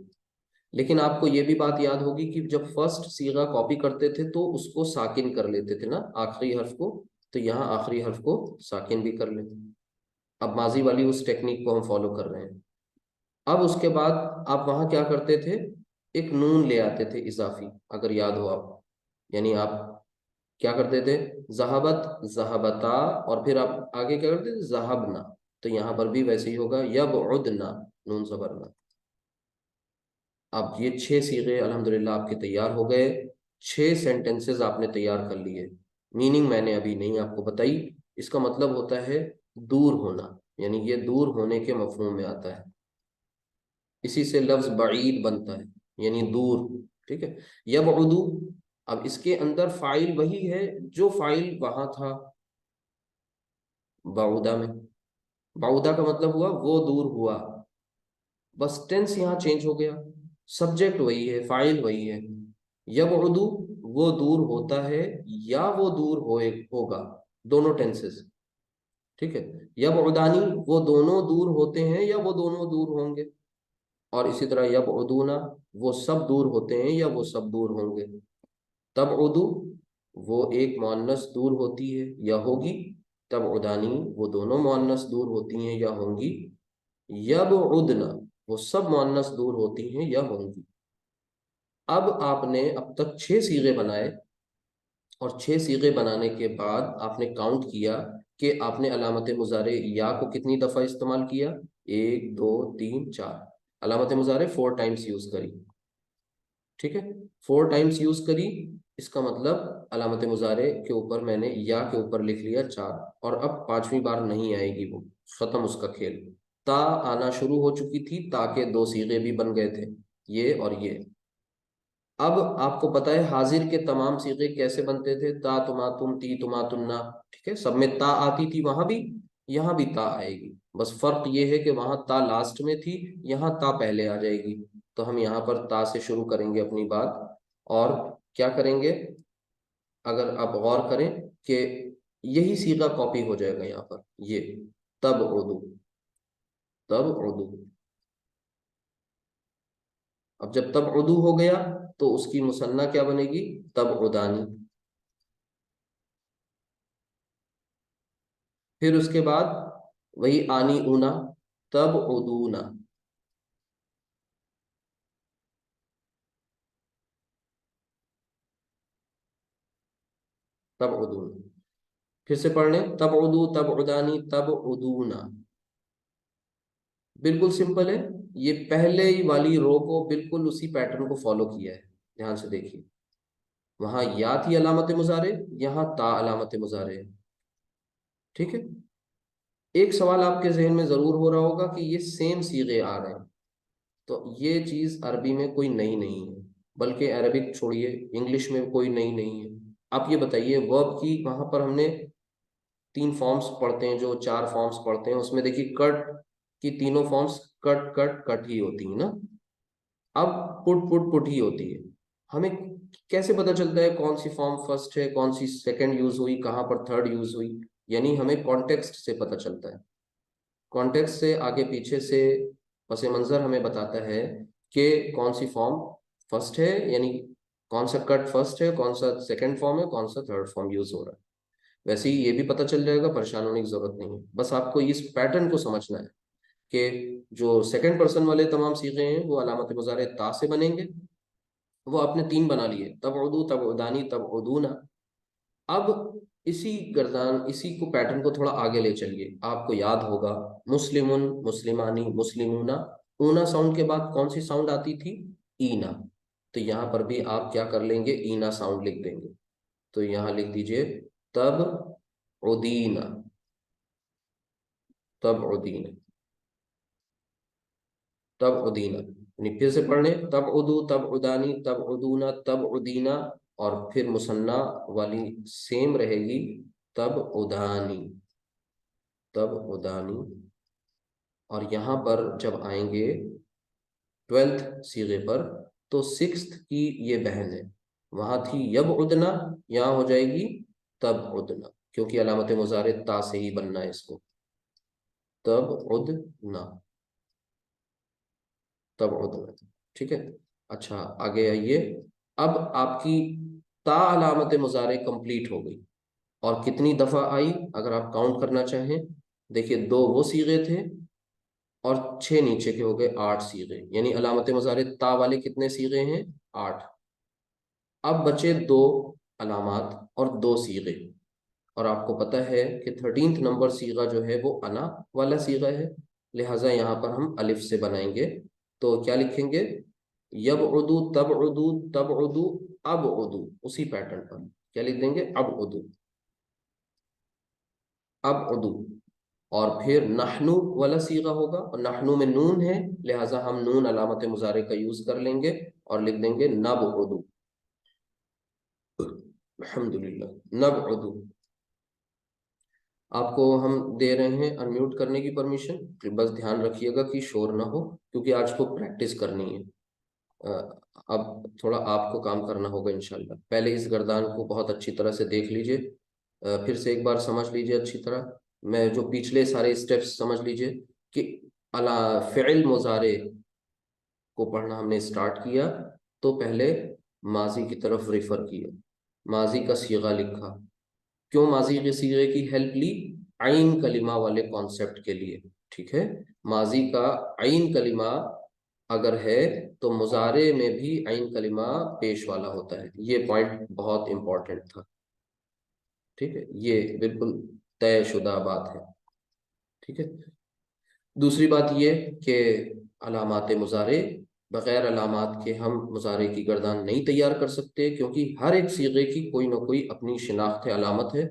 लेकिन आपको ये भी बात याद होगी कि जब फर्स्ट सीगा कॉपी करते थे तो उसको साकिन कर लेते थे ना, आखिरी हर्फ को। तो यहाँ आखिरी हर्फ को साकिन भी कर लें। अब माजी वाली उस टेक्निक को हम फॉलो कर रहे हैं। अब उसके बाद आप वहां क्या करते थे? एक नून ले आते थे इजाफी, अगर याद हो आप। यानी आप क्या करते थे? जहाबत, जहाबता, और फिर आप आगे क्या करते थे? जहाबना। तो यहाँ पर भी वैसे ही होगा, यब उदना, नून जबरना। अब ये 6 सीगे अल्हम्दुलिल्लाह आपके तैयार हो गए। 6 सेंटेंसेस आपने तैयार कर लिए। मीनिंग मैंने अभी नहीं आपको बताई। इसका मतलब होता है दूर होना, यानी ये दूर होने के मफहूम में आता है। इसी से लफ्ज बईद बनता है, यानी दूर। ठीक है, यबउदू। अब इसके अंदर फाइल वही है जो फाइल वहां था बाउदा में। बाउदा का मतलब हुआ वो दूर हुआ, बस टेंस यहाँ चेंज हो गया। सब्जेक्ट वही है, फाइल वही है। यबउदू, वो दूर होता है या वो दूर होगा, दोनों टेंसेस। ठीक है, यबउदानी, वो दोनों दूर होते हैं या वो दोनों दूर होंगे। और इसी तरह यबउदूना, वो सब दूर होते हैं या वो सब दूर होंगे। तब उदू, वो एक मुअन्नस दूर होती है या होगी। तब उदानी, वो दोनों मुअन्नस दूर होती हैं या होंगी। यब उदना, वो सब मुअन्नस दूर होती हैं या होंगी। अब आपने अब तक 6 सीगे बनाए, और 6 सीगे बनाने के बाद आपने काउंट किया कि आपने अलामत मुजारे या को कितनी दफ़ा इस्तेमाल किया? 1 2 3 4। अलामत मुजारे 4 टाइम्स यूज करी। ठीक है, 4 टाइम्स यूज करी। इसका मतलब अलामत मुजारे के ऊपर मैंने या के ऊपर लिख लिया 4, और अब 5वीं बार नहीं आएगी वो, खत्म उसका खेल। ता आना शुरू हो चुकी थी, ता के दो सीगे भी बन गए थे, ये और ये। अब आपको पता है हाजिर के तमाम सीगे कैसे बनते थे, ता तुमा तुम ती तुमा तुमना, ठीक है, सब में ता आती थी, वहां भी यहाँ भी ता आएगी। बस फर्क ये है कि वहां ता लास्ट में थी, यहाँ ता पहले आ जाएगी। तो हम यहाँ पर ता से शुरू करेंगे अपनी बात, और क्या करेंगे, अगर आप गौर करें कि यही सीगा कॉपी हो जाएगा यहाँ पर, ये तब उर्दू, तब उर्दू। अब जब तब उर्दू हो गया तो उसकी मुसन्ना क्या बनेगी, तब उदानी। फिर उसके बाद वही आनी ऊना, तब उदूना, तब उदूना। फिर से पढ़ लें, तब उदू तब उदानी तब उदूना। बिल्कुल सिंपल है। ये पहले ही वाली रो को बिल्कुल उसी पैटर्न को फॉलो किया है, ध्यान से देखिए। वहां या थी अलामत मुजारे, यहाँ ता अलामत मुजारे है। ठीक है। एक सवाल आपके जहन में जरूर हो रहा होगा कि ये सेम सीगे आ रहे हैं, तो ये चीज अरबी में कोई नई नहीं है, बल्कि अरबिक छोड़िए, इंग्लिश में कोई नई नहीं है। आप ये बताइए, वर्ब की वहां पर हमने 3 फॉर्म्स पढ़ते हैं, जो 4 फॉर्म्स पढ़ते हैं उसमें देखिए कट की तीनों फॉर्म्स कट कट कट ही होती है ना। अब पुट पुट पुट ही होती है। हमें कैसे पता चलता है कौन सी फॉर्म फर्स्ट है, कौन सी सेकंड यूज हुई, कहाँ पर थर्ड यूज हुई? यानी हमें कॉन्टेक्स्ट से पता चलता है। कॉन्टेक्स्ट से, आगे पीछे से, पस मंजर हमें बताता है कि कौन सी फॉर्म फर्स्ट है, यानी कौन सा कट फर्स्ट है, कौन सा सेकंड फॉर्म है, कौन सा थर्ड फॉर्म यूज हो रहा है। वैसे ही ये भी पता चल जाएगा, परेशान होने की जरूरत नहीं है, बस आपको इस पैटर्न को समझना है कि जो सेकंड पर्सन वाले तमाम सीखे हैं वो अलामत मुजारे ता से बनेंगे। वो आपने 3 बना लिए, तब उदू तब उदानी तब उदूना। अब इसी गर्दान, इसी को पैटर्न को थोड़ा आगे ले चलिए, आपको याद होगा मुस्लिमुन मुस्लिमानी मुस्लिमूना, ऊना साउंड के बाद कौन सी साउंड आती थी, ईना। तो यहाँ पर भी आप क्या कर लेंगे, ईना साउंड लिख देंगे। तो यहाँ लिख दीजिए तब उदीना, तब उदीना, तब उदीना। यानी फिर से पढ़ लें, तब उदू तब उदानी तब उदूना तब उदीना, और फिर मुसन्ना वाली सेम रहेगी, तब उदानी, तब उदानी। और यहाँ पर जब आएंगे 12th सीगे पर, तो 6th की ये बहन है, वहां थी यब उदना, यहाँ हो जाएगी तब उदना, क्योंकि अलामत मुजारे ता से ही बनना है इसको, तब उदना, तब उदना। ठीक है। अच्छा, आगे आइए। अब आपकी ता अलामत मुजारे कंप्लीट हो गई, और कितनी दफा आई अगर आप काउंट करना चाहें, देखिए 2 वो सीगे थे, और 6 नीचे के हो गए, 8 सीगे। यानी अलामत मुजारे ता वाले कितने सीगे हैं, 8। अब बचे 2 अलामात और 2 सीगे, और आपको पता है कि 13th नंबर सीगा जो है वो अना वाला सीगा है, लिहाजा यहाँ पर हम अलिफ से बनाएंगे। तो क्या लिखेंगे, यब उदू तब उदू तब उदू अब उदू, उसी पैटर्न पर क्या लिख देंगे, अब उदू, अब उदू। और फिर नहनु वाला सीगा होगा, और नहनु में नून है, लिहाजा हम नून अलामत मुजारे का यूज कर लेंगे और लिख देंगे नब उदू, अल्हम्दुलिल्लाह, नब उदू। आपको हम दे रहे हैं अनम्यूट करने की परमिशन, बस ध्यान रखिएगा कि शोर ना हो, क्योंकि आज को प्रैक्टिस करनी है। अ, अब थोड़ा आपको काम करना होगा इंशाल्लाह। पहले इस गर्दान को बहुत अच्छी तरह से देख लीजिए, फिर से एक बार समझ लीजिए अच्छी तरह। मैं जो पिछले सारे स्टेप्स समझ लीजिए कि अला फ़िल मुजारे को पढ़ना हमने स्टार्ट किया, तो पहले माजी की तरफ रेफर किया, माजी का सीगा लिखा। क्यों माजी के सीगे की हेल्प ली, आइन कलिमा वाले कॉन्सेप्ट के लिए। ठीक है। माजी का आइन कलिमा अगर है, तो मुजारे में भी आइन कलिमा पेश वाला होता है, ये पॉइंट बहुत इंपॉर्टेंट था। ठीक है, ये बिल्कुल तयशुदा बात है। ठीक है। दूसरी बात ये कि अलामात मुजारे बग़ैर अलामात के हम मुज़ारे की गर्दान नहीं तैयार कर सकते, क्योंकि हर एक सीगे की कोई ना कोई अपनी शिनाख्त अलामत है।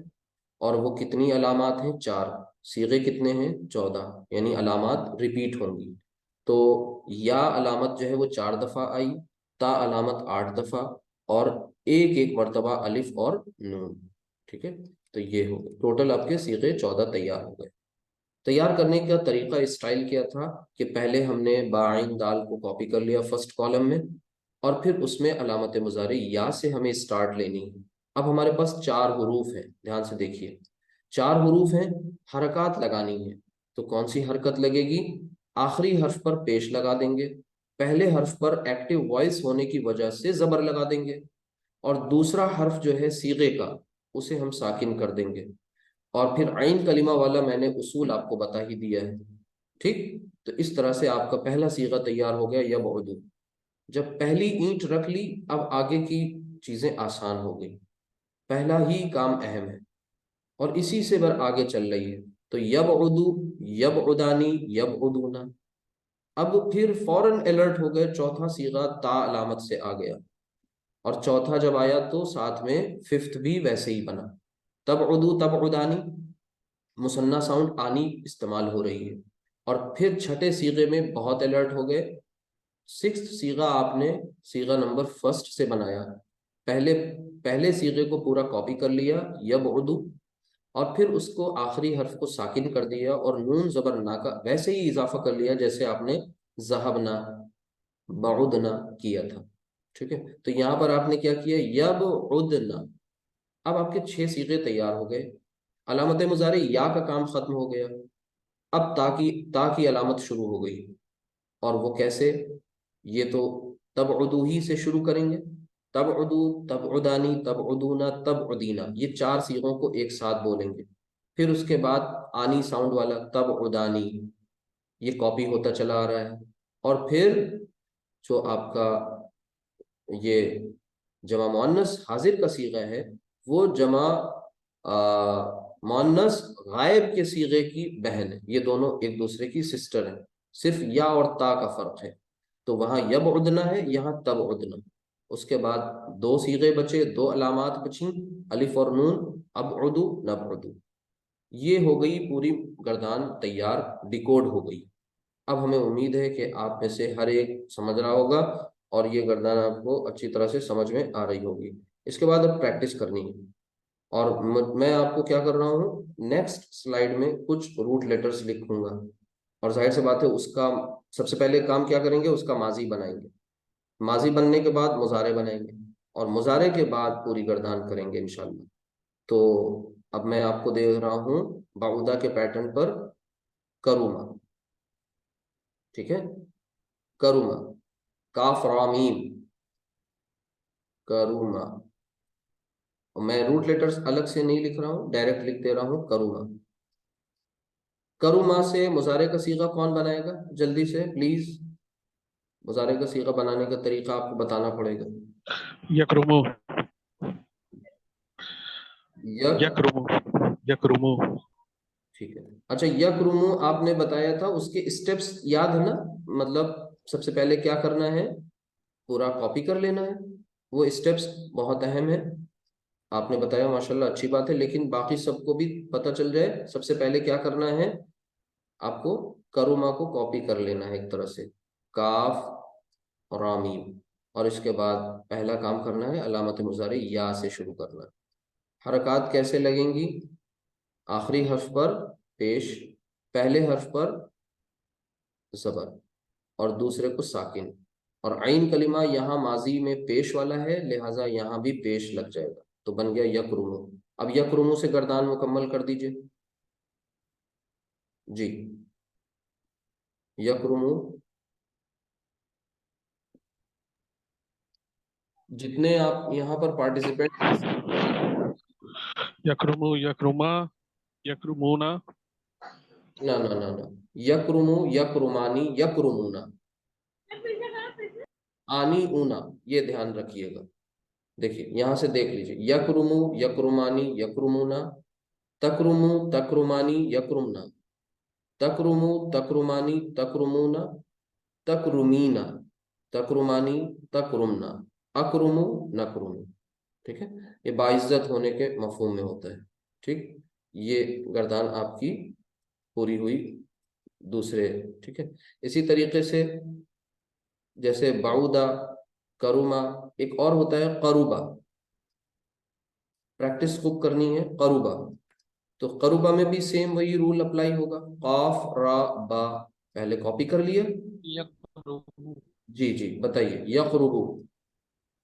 और वो कितनी अलामात हैं? चार। सीगे कितने हैं? 14, यानी अलामात रिपीट होंगी। तो या अलामत जो है वो 4 दफ़ा आई, ता अलामत 8 दफ़ा, और एक एक मरतबा अलिफ और नून। ठीक है, तो ये हो गए टोटल आपके सीगे 14 तैयार हो गए। तैयार करने का तरीका, स्टाइल क्या था कि पहले हमने बाइन दाल को कॉपी कर लिया फर्स्ट कॉलम में, और फिर उसमें अलामत मुज़ारे या से हमें स्टार्ट लेनी है। अब हमारे पास 4 हरूफ हैं, ध्यान से देखिए। 4 हरूफ हैं, हरकत लगानी है। तो कौन सी हरकत लगेगी? आखिरी हर्फ पर पेश लगा देंगे, पहले हर्फ पर एक्टिव वॉइस होने की वजह से जबर लगा देंगे, और दूसरा हर्फ जो है सीगे का, उसे हम साकिन कर देंगे। और फिर आइन कलिमा वाला मैंने उसूल आपको बता ही दिया है। ठीक, तो इस तरह से आपका पहला सीगा तैयार हो गया, यब उर्दू। जब पहली ईंट रख ली, अब आगे की चीजें आसान हो गई। पहला ही काम अहम है, और इसी से बर आगे चल रही है। तो यब उर्दू, यब उदानी, यब उदूना। अब फिर फौरन अलर्ट हो गए, चौथा सीगा ता अलामत से आ गया, और चौथा जब आया तो साथ में फिफ्थ भी वैसे ही बना। तब उदू, तब उदानी, मुसन्ना साउंड आनी इस्तेमाल हो रही है। और फिर छठे सीगे में बहुत अलर्ट हो गए। सिक्स्थ सीगा आपने सीगा नंबर फर्स्ट से बनाया, पहले पहले सीगे को पूरा कॉपी कर लिया, यब उर्दू, और फिर उसको आखिरी हर्फ को साकिन कर दिया, और नून जबर ना का वैसे ही इजाफा कर लिया जैसे आपने जहबना, बउदना किया था। ठीक है, तो यहाँ पर आपने क्या किया? यब उदना। अब आपके 6 सीगे तैयार हो गए। अलामत मुजारे या का काम खत्म हो गया। अब ता की अलामत शुरू हो गई। और वो कैसे? ये तो तब उदू ही से शुरू करेंगे। तब उदू, तब उदानी, तब उदूना, तब उदीना, ये 4 सीगों को एक साथ बोलेंगे। फिर उसके बाद आनी साउंड वाला तब उदानी, ये कॉपी होता चला आ रहा है। और फिर जो आपका ये जमा मुअन्नस हाजिर का सीगा है, वो जमा मुअन्नस गायब के सीगे की बहन है। ये दोनों एक दूसरे की सिस्टर हैं, सिर्फ या और ता का फर्क है। तो वहां यब उदना है, यहाँ तब उदना। उसके बाद 2 सीगे बचे, 2 अलामात बची, अलिफ और नून, अब उदू, नब उदू। ये हो गई पूरी गर्दान तैयार, डिकोड हो गई। अब हमें उम्मीद है कि आप में से हर एक समझ रहा होगा, और ये गर्दान आपको अच्छी तरह से समझ में आ रही होगी। इसके बाद अब प्रैक्टिस करनी है। और मैं आपको क्या कर रहा हूँ, नेक्स्ट स्लाइड में कुछ रूट लेटर्स लिखूंगा, और जाहिर सी बात है उसका सबसे पहले काम क्या करेंगे, उसका माजी बनाएंगे। माजी बनने के बाद मुजारे बनाएंगे, और मुजारे के बाद पूरी गर्दान करेंगे इंशाल्लाह। तो अब मैं आपको दे रहा हूँ बाउदा के पैटर्न पर करूमा। ठीक है, करूमा, काफ रा मीम, करूमा। और मैं रूट लेटर्स अलग से नहीं लिख रहा हूँ, डायरेक्ट लिख दे रहा हूँ करूमा। करूमा से मुजारे का सीगा कौन बनाएगा? जल्दी से प्लीज, मुजारे का सीगा बनाने का तरीका आपको बताना पड़ेगा। यकरुमु, यक, यकरुमु, यकरुमु। ठीक है। अच्छा, यकरुमु आपने बताया था, उसके स्टेप्स याद है ना? मतलब सबसे पहले क्या करना है? पूरा कॉपी कर लेना है। वो स्टेप्स बहुत अहम है। आपने बताया माशाल्लाह, अच्छी बात है, लेकिन बाकी सबको भी पता चल जाए। सबसे पहले क्या करना है आपको? करुमा को कॉपी कर लेना है एक तरह से, काफ और मीम। और इसके बाद पहला काम करना है अलामत मुजारे या से शुरू करना है। हरकत कैसे लगेंगी? आखिरी हर्फ पर पेश, पहले हर्फ पर जबर, और दूसरे को साकिन। और आइन कलिमा यहाँ माजी में पेश वाला है, लिहाजा यहाँ भी पेश लग जाएगा, तो बन गया यकरुमु। अब यकरुमु से गर्दान मुकम्मल कर दीजिए जी। यकरुमु, जितने आप यहाँ पर पार्टिसिपेंट, यकरुमु, यकरुमा, यकरुमुना। ना ना ना ना, यकरुमु, यकरुमानी, यकरुमुना, आनी ऊना, ये ध्यान रखिएगा। देखिए यहाँ से देख लीजिए, यकरुमु, यकरुमानी, यकरुमुना, तकरुमु, तकरुमानी, यकरुमना, तकरुमु, तकरुमानी, तकरुमुना, तकरुमीना, तकरुमानी तकरुमना, अकरुमु नकरुमु। ठीक है, ये बाइज्जत होने के मफहूम में होता है। ठीक, ये गर्दान आपकी पूरी हुई दूसरे। ठीक है, इसी तरीके से जैसे बाउदा, करुमा, एक और होता है करुबा। प्रैक्टिस खूब करनी है, करुबा। तो करुबा में भी सेम वही रूल अप्लाई होगा, काफ रा बा, पहले कॉपी कर लिया। यकरुबु, जी जी बताइए, यकरुबु,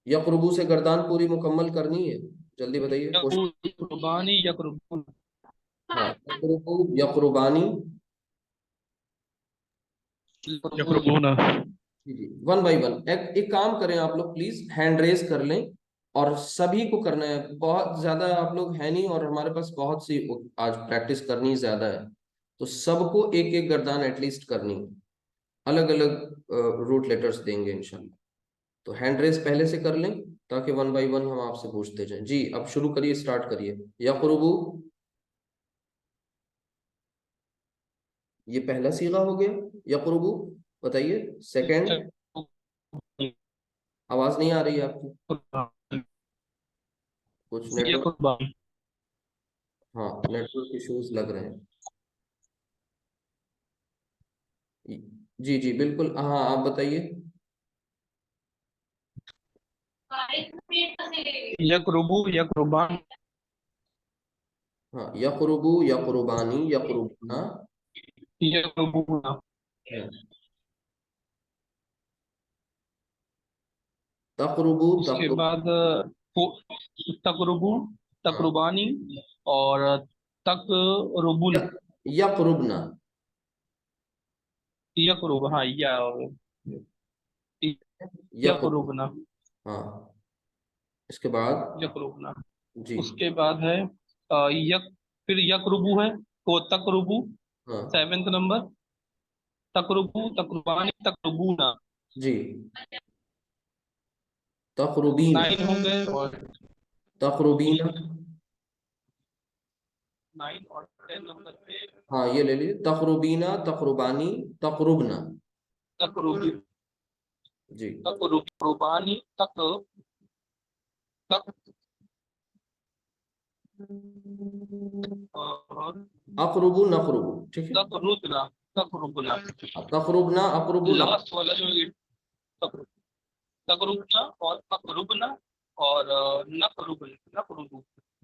यकरुबु से गर्दान पूरी मुकम्मल करनी है, जल्दी बताइए क्वेश्चन। यकरुबानी यकरुबुन, हाँ, यकरुबु यकरुबानी। यकरुबुना। जी जी, वन बाई वन। एक काम करें आप लोग, प्लीज हैंड रेज कर लें, और सभी को करना है। बहुत ज्यादा आप लोग है नहीं, और हमारे पास बहुत सी आज प्रैक्टिस करनी ज्यादा है, तो सबको एक एक गर्दान एटलीस्ट करनी है। अलग अलग रूट लेटर्स देंगे इंशाल्लाह। तो हैंड रेज पहले से कर लें, ताकि वन बाई वन हम आपसे पूछते जाएं। जी अब शुरू करिए, स्टार्ट करिए। यकरुबु, ये पहला सीगा हो गया यकरुबु। बताइए सेकंड। आवाज नहीं आ रही है आपकी, कुछ नेटवर्क। यकरुबानी, हाँ, नेटवर्क इश्यूज लग रहे हैं। जी जी बिल्कुल, हाँ आप बताइए। यकरुबु यकरुबान, हाँ, यकरुबु यकरुबानी यकरुबना। यकरुबुना। तकरुबु उसके तकरुब, बाद तकरुबु, हाँ, तकरुबानी, और तकरुबुन, यकरुबना, यकरुब, हाँ या यकरुब, यकरुबना, हाँ। इसके बाद, यकरुबना। जी, उसके बाद है फिर यकरुबु है, तो तकरुबु, हाँ, 7th नंबर। तकरुबु तकरुबानी तकरुबूना, जी, तकरुबीना, 9 हो गए। और तकरुबीना, 9 और 10 नंबर पे हाँ ये ले लीजिए, तकरुबीना तकरुबानी तकरुबना। तकरुबी, जी, तकरुबानी, तक और अकरुबु नकरुबु, ठीक है। तकरुबना, तकरुबना। तकरुबना अकरुबु नक, लास्ट वाला जो है तकरुब, तकरुबना और तकरुबना, और नकरुब, नकरुबु,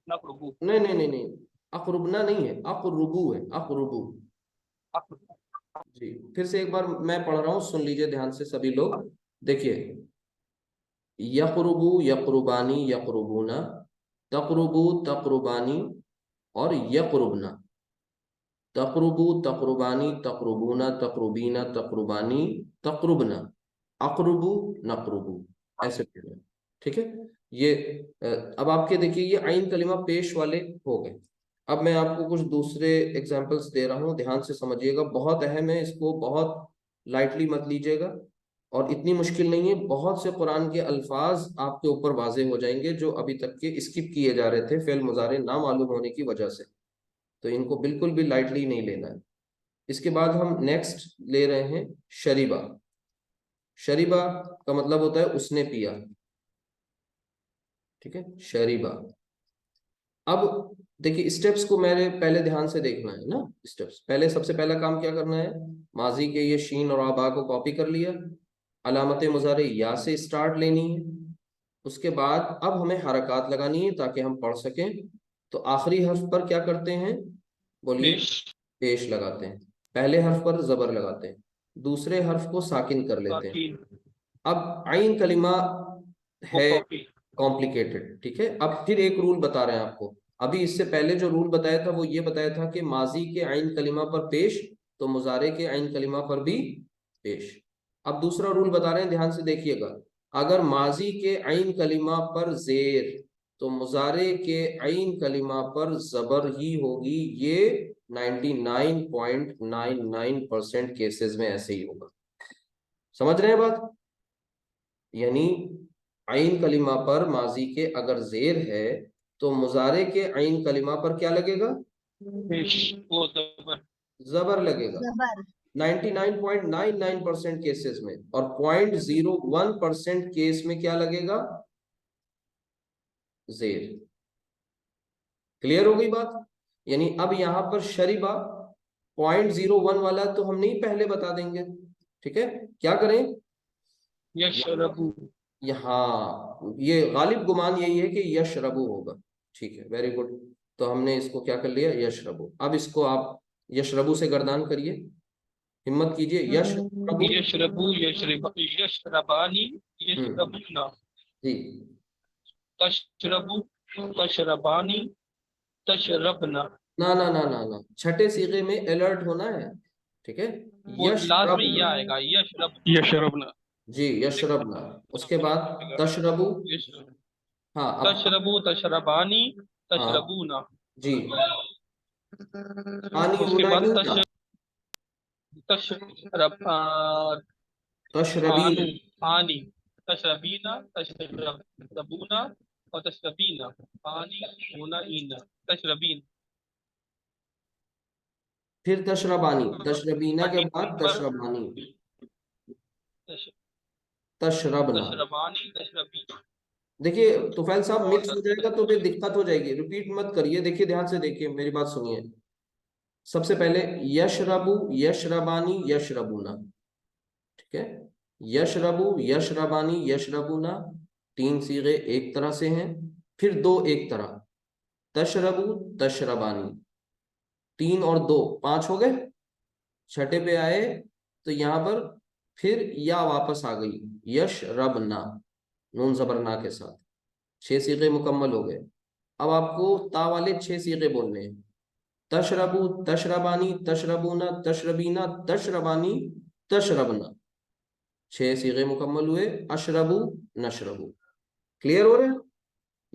नकरुबु, नहीं नहीं नहीं नहीं, अकरुबना नहीं है, अकरुबु है, अकरुबु। जी, फिर से एक बार मैं पढ़ रहा हूँ, सुन लीजिए ध्यान से सभी लोग। देखिए, यकरुबु यकरुबानी यकरुबूना, तकरुबु तकरुबानी और यकरुबना, तकरुबु तकरुबानी तकरुबूना तकरुबीना तकरुबानी तकरुबना, अकरुबु नकरुबु, ऐसे पढ़ना है। ठीक है, ये अब आपके देखिए, ये आइन कलिमा पेश वाले हो गए। अब मैं आपको कुछ दूसरे एग्जांपल्स दे रहा हूँ, ध्यान से समझिएगा, बहुत अहम है, इसको बहुत लाइटली मत लीजिएगा। और इतनी मुश्किल नहीं है, बहुत से कुरान के अल्फाज आपके ऊपर वाजे हो जाएंगे जो अभी तक के स्किप किए जा रहे थे फेल मुजारे ना मालूम होने की वजह से। तो इनको बिल्कुल भी लाइटली नहीं लेना है। इसके बाद हम नेक्स्ट ले रहे हैं शरीबा। शरीबा का मतलब होता है उसने पिया। ठीक है, शरीबा। अब देखिए, स्टेप्स को मेरे पहले ध्यान से देखना है ना। स्टेप्स पहले, सबसे पहला काम क्या करना है, माजी के ये शीन और आबा को कॉपी कर लिया, अलामत मुजारे या से स्टार्ट लेनी है। उसके बाद अब हमें हरकत लगानी है ताकि हम पढ़ सकें। तो आखिरी हर्फ पर क्या करते हैं, बोलिए। पेश, पेश लगाते हैं। पहले हर्फ पर जबर लगाते हैं, दूसरे हर्फ को साकिन कर लेते हैं। बाकी अब आइन कलिमा वो है कॉपी। कॉम्प्लिकेटेड, ठीक है। अब फिर एक रूल बता रहे हैं आपको। अभी इससे पहले जो रूल बताया था वो ये बताया था कि माजी के आइन कलिमा पर पेश, तो मुजारे के आइन कलिमा पर भी पेश। अब दूसरा रूल बता रहे हैं, ध्यान से देखिएगा। अगर माजी के आइन कलिमा पर जेर, तो मुजारे के आइन कलिमा पर जबर ही होगी। ये 99.99% केसेस में ऐसे ही होगा। समझ रहे हैं बात? यानी आइन कलिमा पर माजी के अगर जेर है, तो मुजारे के आइन कलिमा पर क्या लगेगा, पेश वो जबर, जबर लगेगा। जबर। 99.99% केसेस में, और 0.01% केस में क्या लगेगा? जेर। क्लियर हो गई बात? यानी अब यहां पर शरीबा 0.01 वाला तो हम नहीं पहले बता देंगे, ठीक है? क्या करें? यशरबू। यहाँ ये गालिब गुमान यही है कि यशरबू होगा। ठीक है, वेरी गुड। तो हमने इसको क्या कर लिया? यशरबू। अब इसको आप यशरबू से गर्दान करिए, हिम्मत कीजिए। यशरबू। यशरबू, यशरबानी, हम्म। यशरबूना। जी। तशरबू, तशरबानी, तशरबना। ना ना ना ना ना, छठे सीगे में अलर्ट होना है, ठीक है? वो लास्ट में यशरबना। यह आएगा, यशरबना। जी, यशरबना। उसके बाद तशरबू। यशरब। हाँ अब। तशरबू, तशरबानी, हाँ तशरबूना। जी। आनी उसके ऊना बाद ईना। तशरब, तशरबीन। आनू, आनी, तशरबीना, तशरबूना और तशरबीना। आनी, ऊना, ईना, तशरबीन। फिर तशरबानी, तशरबीना के बाद नंबर तशरबानी, तश- तशरबना। तशरबानी, तशरबीन। देखिए तुफैल साहब, और मिक्स हो जाएगा तो फिर दिक्कत हो जाएगी, रिपीट मत करिए। देखिए ध्यान से देखिए, मेरी बात सुनिए। सबसे पहले यशरबू, यशरबानी, यशरबूना, ठीक है? यशरबू, यशरबानी, यशरबूना, तीन सीगे एक तरह से हैं। फिर दो एक तरह, तशरबू, तशरबानी, तीन और दो पांच हो गए। छठे पे आए तो यहां पर फिर या वापस आ गई, यशरबना, नून जबर ना के साथ। छह सीगे मुकम्मल हो गए। अब आपको ता वाले छह सीगे बोलने हैं। तशरबू, तशरबानी, तशरबूना, तशरबीना, तशरबानी, तशरबना। छह सीगे मुकम्मल हुए। अशरबू, नशरबू। क्लियर हो रहा है?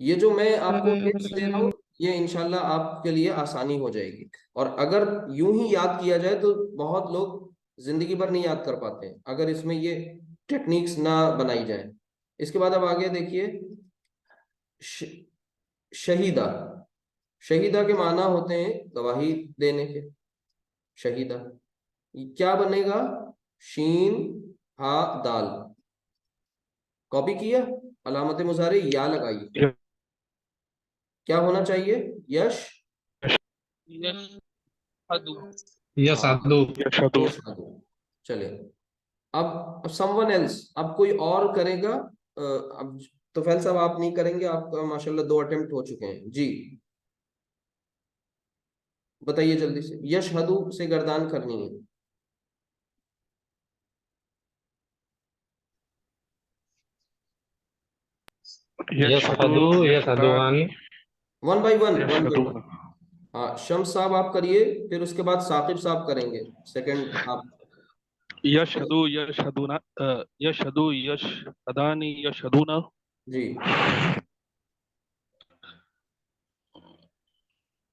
ये जो मैं आपको टिप्स दे रहा हूँ, ये इंशाल्लाह आपके लिए आसानी हो जाएगी। और अगर यूं ही याद किया जाए तो बहुत लोग जिंदगी भर नहीं याद कर पाते हैं, अगर इसमें ये टेक्निक्स ना बनाई जाए। इसके बाद अब आगे देखिए। श, शहीदा। शहीदा के माना होते हैं गवाही देने के। शहीदा क्या बनेगा? शीन, हा, दाल। कॉपी किया? अलामत मुजारे या लगाई। क्या होना चाहिए? यश। यशहदु। हाँ, यशहदु। यशहदु। यश हादू। चले। अब समवन एल्स, अब कोई और करेगा। अब तो फैल साहब आप नहीं करेंगे, आपका माशाल्लाह दो अटेम्प्ट हो चुके हैं जी। बताइए जल्दी से, यशहदु से गर्दान करनी है। यशहदु, यशहदुआनी, one by one, one by one. यशहदुना। हाँ, शम्स साहब आप करिए, फिर उसके बाद साकिब साहब करेंगे। सेकंड आप। यशहदु, यशहदुना, यशहदु, यशहदानी, यशहदुना। जी।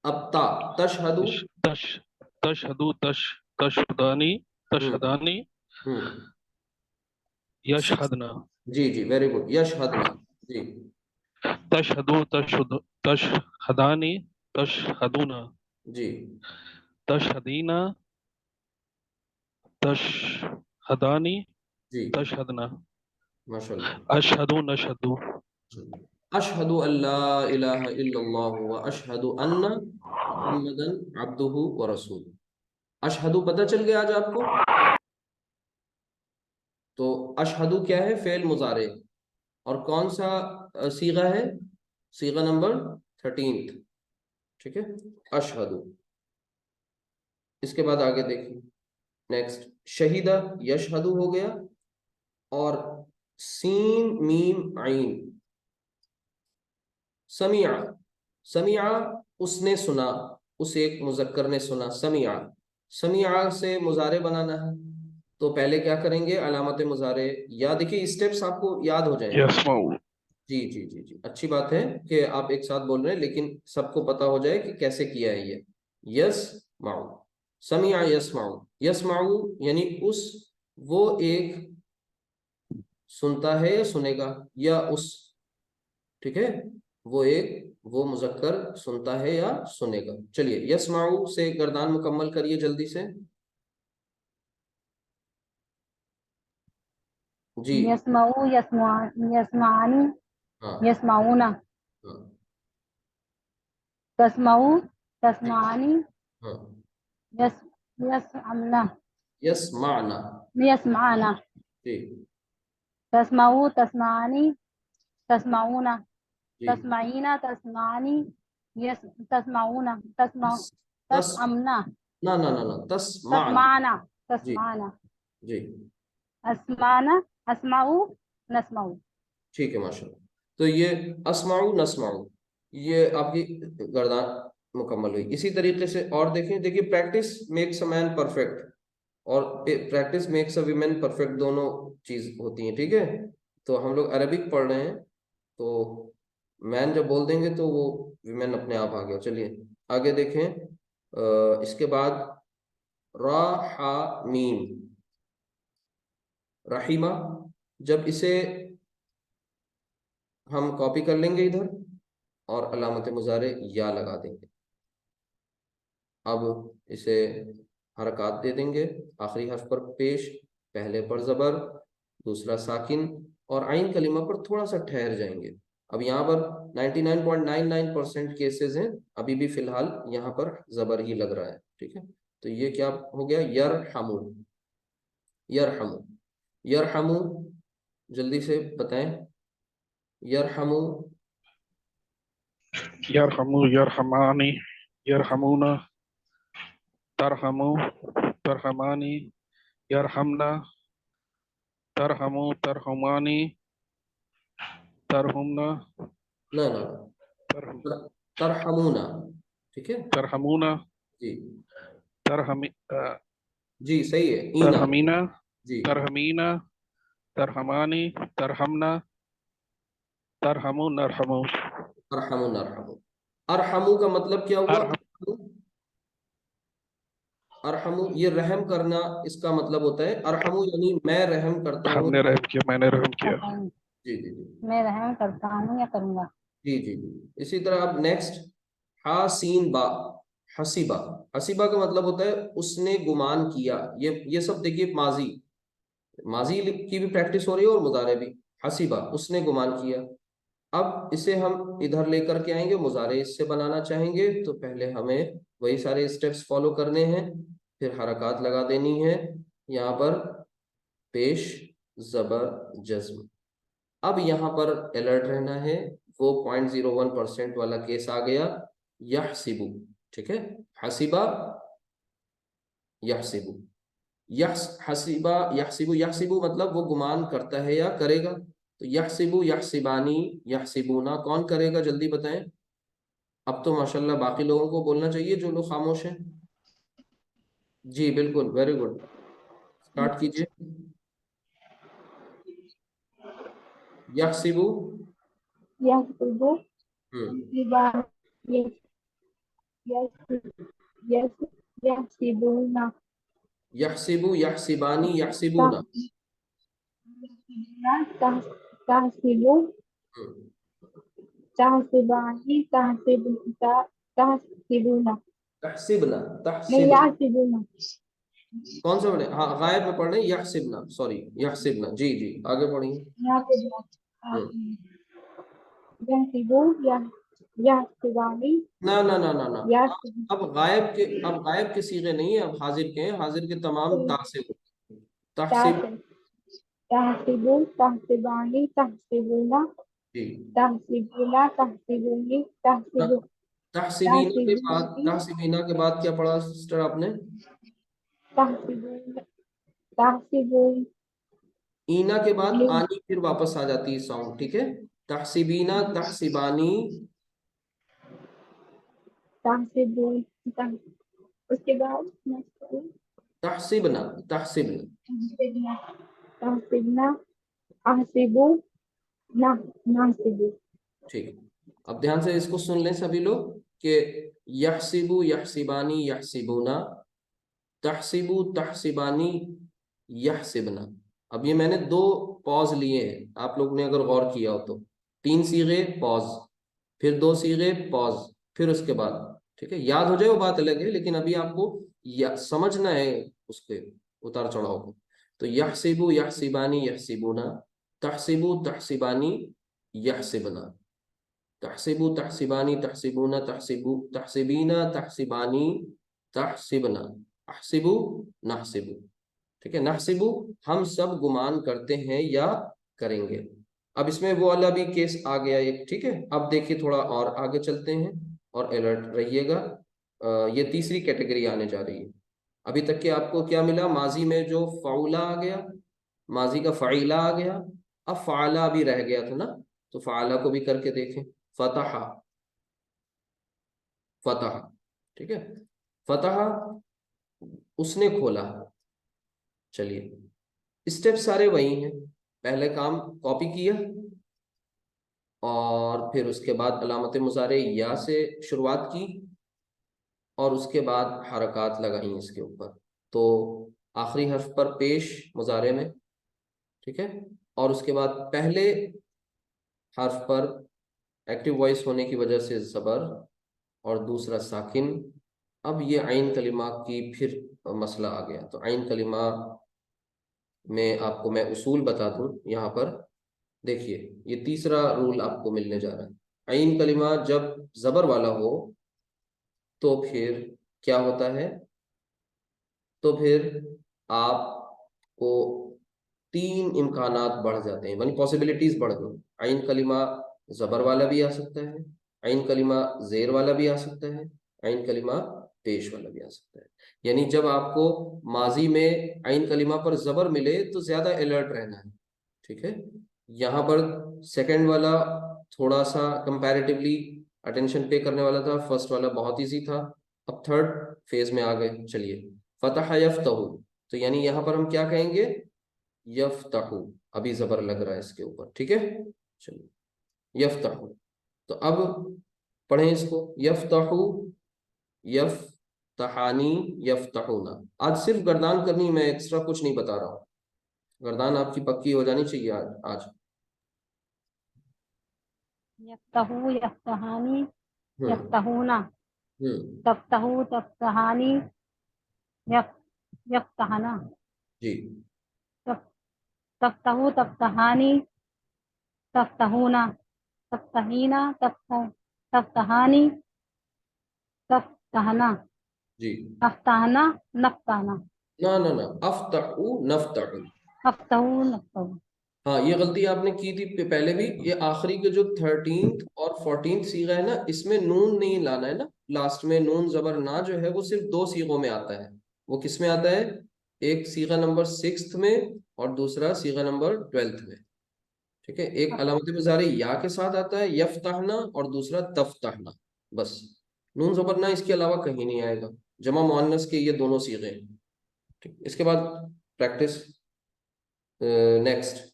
अब ता, तशहदु। तश तश तशहदु, तशहदानी, हम्म। तशहदानी, हम्म। यशहदना। जी जी, वेरी गुड, यशहदना। जी। तशहदु, तशहदानी, तशहदुना, जी। तशहदीना, तशहदानी, जी। तशहदना। माशाल्लाह। अशहदु, नशहदु। अशहदु अल्ला इलाहा इल्लल्लाह व अशहदु अन्ना मुहम्मदन अब्दुहु व रसूल। अशहदु पता चल गया आज आपको? तो अशहदु क्या है? फेल मुजारे। और कौन सा सीगा है? सीगा नंबर 13। ठीक है, अशहदु। इसके बाद आगे देखिए। नेक्स्ट, शहीदा, यशहदु हो गया। और सीन मीम आइन, समिया। समिया, उसने सुना, उस एक मुजक्कर ने सुना। समिया, समिया से मुजारे बनाना है। तो पहले क्या करेंगे? अलामत मुजारे, या देखिए स्टेप्स आपको याद हो जाएंगे। यस्माउ। जी जी जी जी, अच्छी बात है कि आप एक साथ बोल रहे हैं, लेकिन सबको पता हो जाए कि कैसे किया है ये। यस माऊ, समिया यस माऊ। यस माऊ यानी उस, वो एक सुनता है या सुनेगा, या उस, ठीक है? वो एक, वो मुजक्कर सुनता है या सुनेगा। चलिए, यस्माऊ से गर्दान मुकम्मल करिए जल्दी से। जी यस्माऊ यस्मानी हाँ यस्माऊना, हाँ तस्माऊ तस्मानी, हाँ। यस यसअमना यस्माना। यस्माना, जी तस्माऊ तस्मानी तस्माऊना, जी। तस्माईना तस्मानी, यस तस्माऊना तस तस तसअमना, ना ना ना ना तस्माना। तस्माना जी तस्माना, जी अस्माना अस्माऊ नस्माऊ। ठीक है माशाल्लाह। तो ये अस्माउ नस्माउ, ये आपकी गर्दान मुकम्मल हुई। इसी तरीके से और देखें, देखिए practice makes a man perfect और practice makes a women perfect, दोनों चीज होती हैं, ठीक है। तो हम लोग अरबिक पढ़ रहे हैं, तो मैन जब बोल देंगे तो वो वीमेन अपने आप आ गया। चलिए आगे देखें। इसके बाद रा हा मीम, रहीमा, जब इसे हम कॉपी कर लेंगे इधर और अलामत मुजारे या लगा देंगे। अब इसे हरकत दे देंगे, आखिरी हर्फ पर पेश, पहले पर जबर, दूसरा साकिन और आइन कलीमा पर थोड़ा सा ठहर जाएंगे। अब यहाँ पर 99.99% केसेस हैं, अभी भी फिलहाल यहाँ पर जबर ही लग रहा है, ठीक है। तो ये क्या हो गया, यरहमु, यरहमु, यरहमु, जल्दी से बताएं, यरहमु। यरहमु, यरहमानी, यरहमुना, तरहमु, तरहमानी, यरहमना, तरहमु, तरहमानी, तरहुमना, ना ना तरहम, ना, तरहमुना, ठीक है। तरहमुना, जी तरहमी, जी सही है, ईना। तरहमीना, जी तरहमीना, तरहमानी, तरहमना, तरहमु, नरहमु, अरहमु नरहमु। अरहमु का मतलब क्या हुआ, अरहम, अरहमु ये रहम करना, इसका मतलब होता है अरहमु यानी मैं रहम करता हूँ। हमने रहम किया, मैंने रहम किया। जी जी जी मैं रहम करता हूँ या करूँगा। जी जी जी। इसी तरह अब नेक्स्ट, हासीन बा, हसीबा, हसीबा का मतलब होता है उसने गुमान किया। ये सब देखिए माजी, माजी की भी प्रैक्टिस हो रही है और मुजारे भी। हसीबा उसने गुमान किया। अब इसे हम इधर लेकर के आएंगे, मुजारे इससे बनाना चाहेंगे तो पहले हमें वही सारे स्टेप्स फॉलो करने हैं, फिर हरकत लगा देनी है यहाँ पर, पेश, जबर, जज्म। अब यहाँ पर अलर्ट रहना है, वो 0.01% वाला केस आ गया, यहसिबु, ठीक है। हसीबा, यहसिबु, यह हसीबा, यहसिबु, यहसिबु मतलब वो गुमान करता है या करेगा। तो यहसिबु, यहसिबानी, यहसिबूना, कौन करेगा जल्दी बताएं। अब तो माशाल्लाह बाकी लोगों को बोलना चाहिए जो लोग खामोश हैं। जी बिल्कुल, वेरी गुड, स्टार्ट कीजिए। यहसिबु, यहसिबु हम्म, यहसिबा यस यहसिबूना यहसिबु, यहसिबानी, यहसिबूना। तहसिबूना तहसिबू हम्म, तहसिबानी तहसिबूना तहसिबना, नहीं तहसिबना, यासिबूना कौन सा पढ़े, हाँ गायब में पढ़ रहे हैं, यहसिबना, सॉरी यहसिबना। जी जी आगे पढ़िए। हम्म, यहसिबू यहसिबानी ना ना ना ना ना, यहसिबू अब गायब के सीगे नहीं है, अब हाजिर के हैं, हाजिर के तमाम तासिब, तहसिब। तहसिब तहसिबू तहसिबानी तहसिबूना जी, तहसिबूना तहसिबूनी तहसिबू तहसिबूनी तहसीबीना के बाद क्या पढ़ा सिस्टर आपने, तहसिबून तहसिबून ईना के बाद आनी फिर वापस आ जाती है साउंड, ठीक है। तहसीबीना, तहसीबानी, तहसिबून उसके बाद तहसिबना, तहसिबना। तहसिबना तहसिबना अहसिबू ना नासिबू। ठीक है, अब ध्यान से इसको सुन लें सभी लोग कि यहसिबु, यहसिबानी, यहसिबूना, तहसिबु, तहसिबानी, यहसिबना। अब ये मैंने दो पॉज लिए हैं, आप लोग ने अगर गौर किया हो तो, तीन सीगे पॉज, फिर दो सीगे पॉज, फिर उसके बाद, ठीक है। याद हो जाए वो बात अलग है, लेकिन अभी आपको समझना है उसके उतार चढ़ाव को। तो यहसिबु यहसिबानी यहसिबुना, तहसिबु तहसिबानी यहसिबना, तहसिबु तहसिबानी तहसिबुना, तहसिबु तहसिबीना तहसिबानी तहसिबना, अहसिबु नहसिबु। ठीक है, नहसिबु हम सब गुमान करते हैं या करेंगे। अब इसमें वो वाला भी केस आ गया एक। ठीक है, अब देखिए थोड़ा और आगे चलते हैं और अलर्ट रहिएगा। ये तीसरी कैटेगरी आने जा रही है। अभी तक के आपको क्या मिला? माजी में जो फाउला आ गया, माजी का फाइला आ गया, अब फाला भी रह गया था ना, तो फाला को भी करके देखें। फतहा, फतहा। ठीक है, फतहा उसने खोला। चलिए स्टेप सारे वही हैं। पहले काम कॉपी किया और फिर उसके बाद अलामत मुजारे या से शुरुआत की और उसके बाद हरकत लगाई इसके ऊपर। तो आखिरी हर्फ पर पेश मुजारे में, ठीक है, और उसके बाद पहले हर्फ पर एक्टिव वॉइस होने की वजह से ज़बर और दूसरा साकिन। अब ये आइन कलिमा की फिर मसला आ गया। तो आइन कलिमा में आपको मैं उसूल बता दूं। यहाँ पर देखिए, ये तीसरा रूल आपको मिलने जा रहा है। आइन कलिमा जब ज़बर वाला हो तो फिर क्या होता है? तो फिर आपको तीन इम्कानात बढ़ जाते हैं, यानी पॉसिबिलिटीज बढ़ गई। आइन कलिमा ज़बर वाला भी आ सकता है, आइन कलिमा ज़ेर वाला भी आ सकता है, आइन कलिमा पेश वाला भी आ सकता है। यानी जब आपको माजी में आइन कलिमा पर ज़बर मिले तो ज़्यादा अलर्ट रहना है। ठीक है, यहाँ पर सेकंड वाला थोड़ा सा कंपैरेटिवली अटेंशन पे करने वाला था, फर्स्ट वाला बहुत इजी था। अब थर्ड फेज में आ गए। चलिए, फतह यफ्तहु, तो यानी यहाँ पर हम क्या कहेंगे? यफ्तहु। अभी जबर लग रहा है इसके ऊपर। ठीक है, चलिए यफ्तहु। तो अब पढ़ें इसको। यफ्तहु, यफ्तहानी, यफ्तहुना। आज सिर्फ गर्दान करनी, मैं एक्स्ट्रा कुछ नहीं बता रहा हूँ। गर्दान आपकी पक्की हो जानी चाहिए आज। यफ्तहू यफ्तहानी हम्म यफ्तहूना, हम्म तफ्तहू तफ्तहानी यफ यफ्तहना, जी तफ तफ्तहू तफ्तहानी तफ्तहूना, तफ्तहीना तफ्तहानी तफ्तहना, जी। अफ्तहना नफ्तहना, ना ना ना, अफ्तहु नफ्तहु। अफ्तहू नफ्तहू। हाँ, ये गलती आपने की थी पहले भी। ये आखिरी के जो 13th और 14th सीगा है ना, इसमें नून नहीं लाना है ना। लास्ट में नून जबर ना जो है वो सिर्फ दो सीगों में आता है। वो किस में आता है? एक सीगा नंबर 6th में और दूसरा सीगा नंबर 12th में। ठीक है, एक अलामत मुजारे या के साथ आता है यफ्तहना और दूसरा तफ्तहना, बस। नून जबर ना इसके अलावा कहीं नहीं आएगा। जमा मुअन्नस के ये दोनों सीगे हैं। ठीक, इसके बाद प्रैक्टिस नेक्स्ट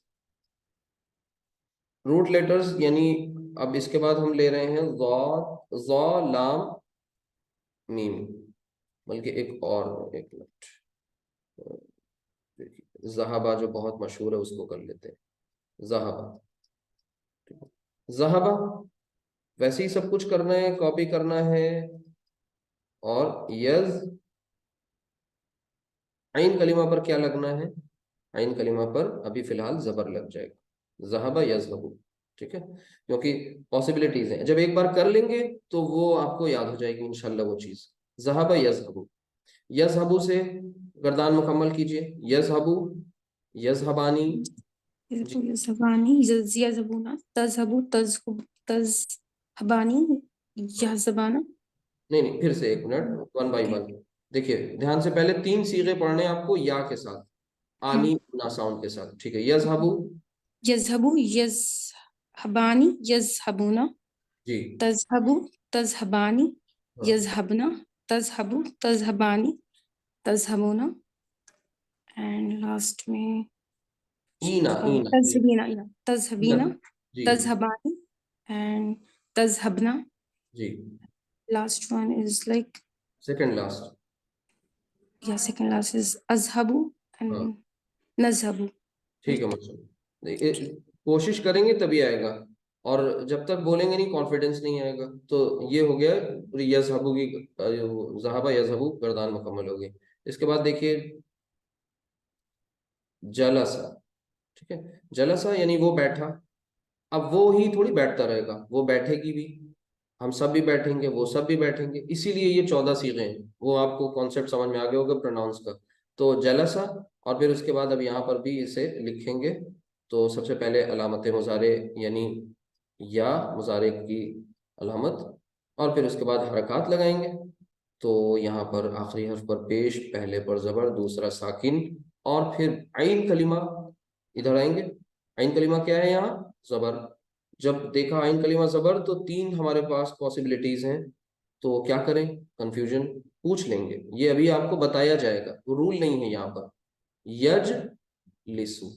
रूट लेटर्स। यानी अब इसके बाद हम ले रहे हैं ज़ा, लाम, मीम। बल्कि एक और, एक मिनट, देखिए ज़हाबा जो बहुत मशहूर है उसको कर लेते हैं। ज़हाबा, ज़हाबा वैसे ही सब कुछ करना है, कॉपी करना है। और यज, आइन कलिमा पर क्या लगना है? आइन कलिमा पर अभी फिलहाल जबर लग जाएगा। ज़हाबा यज़हबु। ठीक है, क्योंकि पॉसिबिलिटीज हैं। जब एक बार कर लेंगे तो वो आपको याद हो जाएगी इंशाल्लाह वो चीज। ज़हाबा यज़हबु। यज़हबु से गर्दान मुकम्मल कीजिए। यज़हबु, यज़हबानी। जी, यज़हबानी यज़हबूना, तज़हबू तज़हबानी यज़हबाना। नहीं नहीं, फिर से एक मिनट, वन बाई वन। देखिए ध्यान से, पहले तीन सीगे पढ़ने हैं आपको या के साथ, आनी ना साउंड के साथ। ठीक है, यज़हबु, यज़हबू यज़हबानी यज़हबूना, जी तज़हबू तज़हबानी हाँ, यज़हबना, तज़हबू तज़हबानी तज़हबूना, एंड लास्ट में ईना, ईना जी तज़हबीना, ईना, तज़हबीना जी जी तज़हबानी एंड तज़हबना। जी। Last one is like, second last. yeah, second last is azhabu हाँ and nazhabu. ठीक है मतलब, कोशिश करेंगे तभी आएगा। और जब तक बोलेंगे नहीं, कॉन्फिडेंस नहीं आएगा। तो ये हो गया यज़हबु की, ज़हाबा यज़हबु गर्दान मुकम्मल हो गई। इसके बाद देखिए जलसा, ठीक है, जलसा यानी वो बैठा। अब वो ही थोड़ी बैठता रहेगा, वो बैठेगी भी, हम सब भी बैठेंगे, वो सब भी बैठेंगे, इसीलिए ये 14 सीगे हैं। वो आपको कॉन्सेप्ट समझ में आ गया होगा प्रोनाउंस का। तो जलसा, और फिर उसके बाद अब यहाँ पर भी इसे लिखेंगे। तो सबसे पहले अलामत मुजारे यानी या मुजारे की अलामत, और फिर उसके बाद हरकत लगाएंगे। तो यहाँ पर आखिरी हर्फ पर पेश, पहले पर जबर, दूसरा साकिन, और फिर आइन कलिमा इधर आएंगे। आइन कलिमा क्या है यहाँ? जबर। जब देखा आइन कलिमा जबर तो तीन हमारे पास पॉसिबिलिटीज हैं। तो क्या करें? कंफ्यूजन पूछ लेंगे, ये अभी आपको बताया जाएगा, रूल नहीं है यहाँ पर। यज लिसु,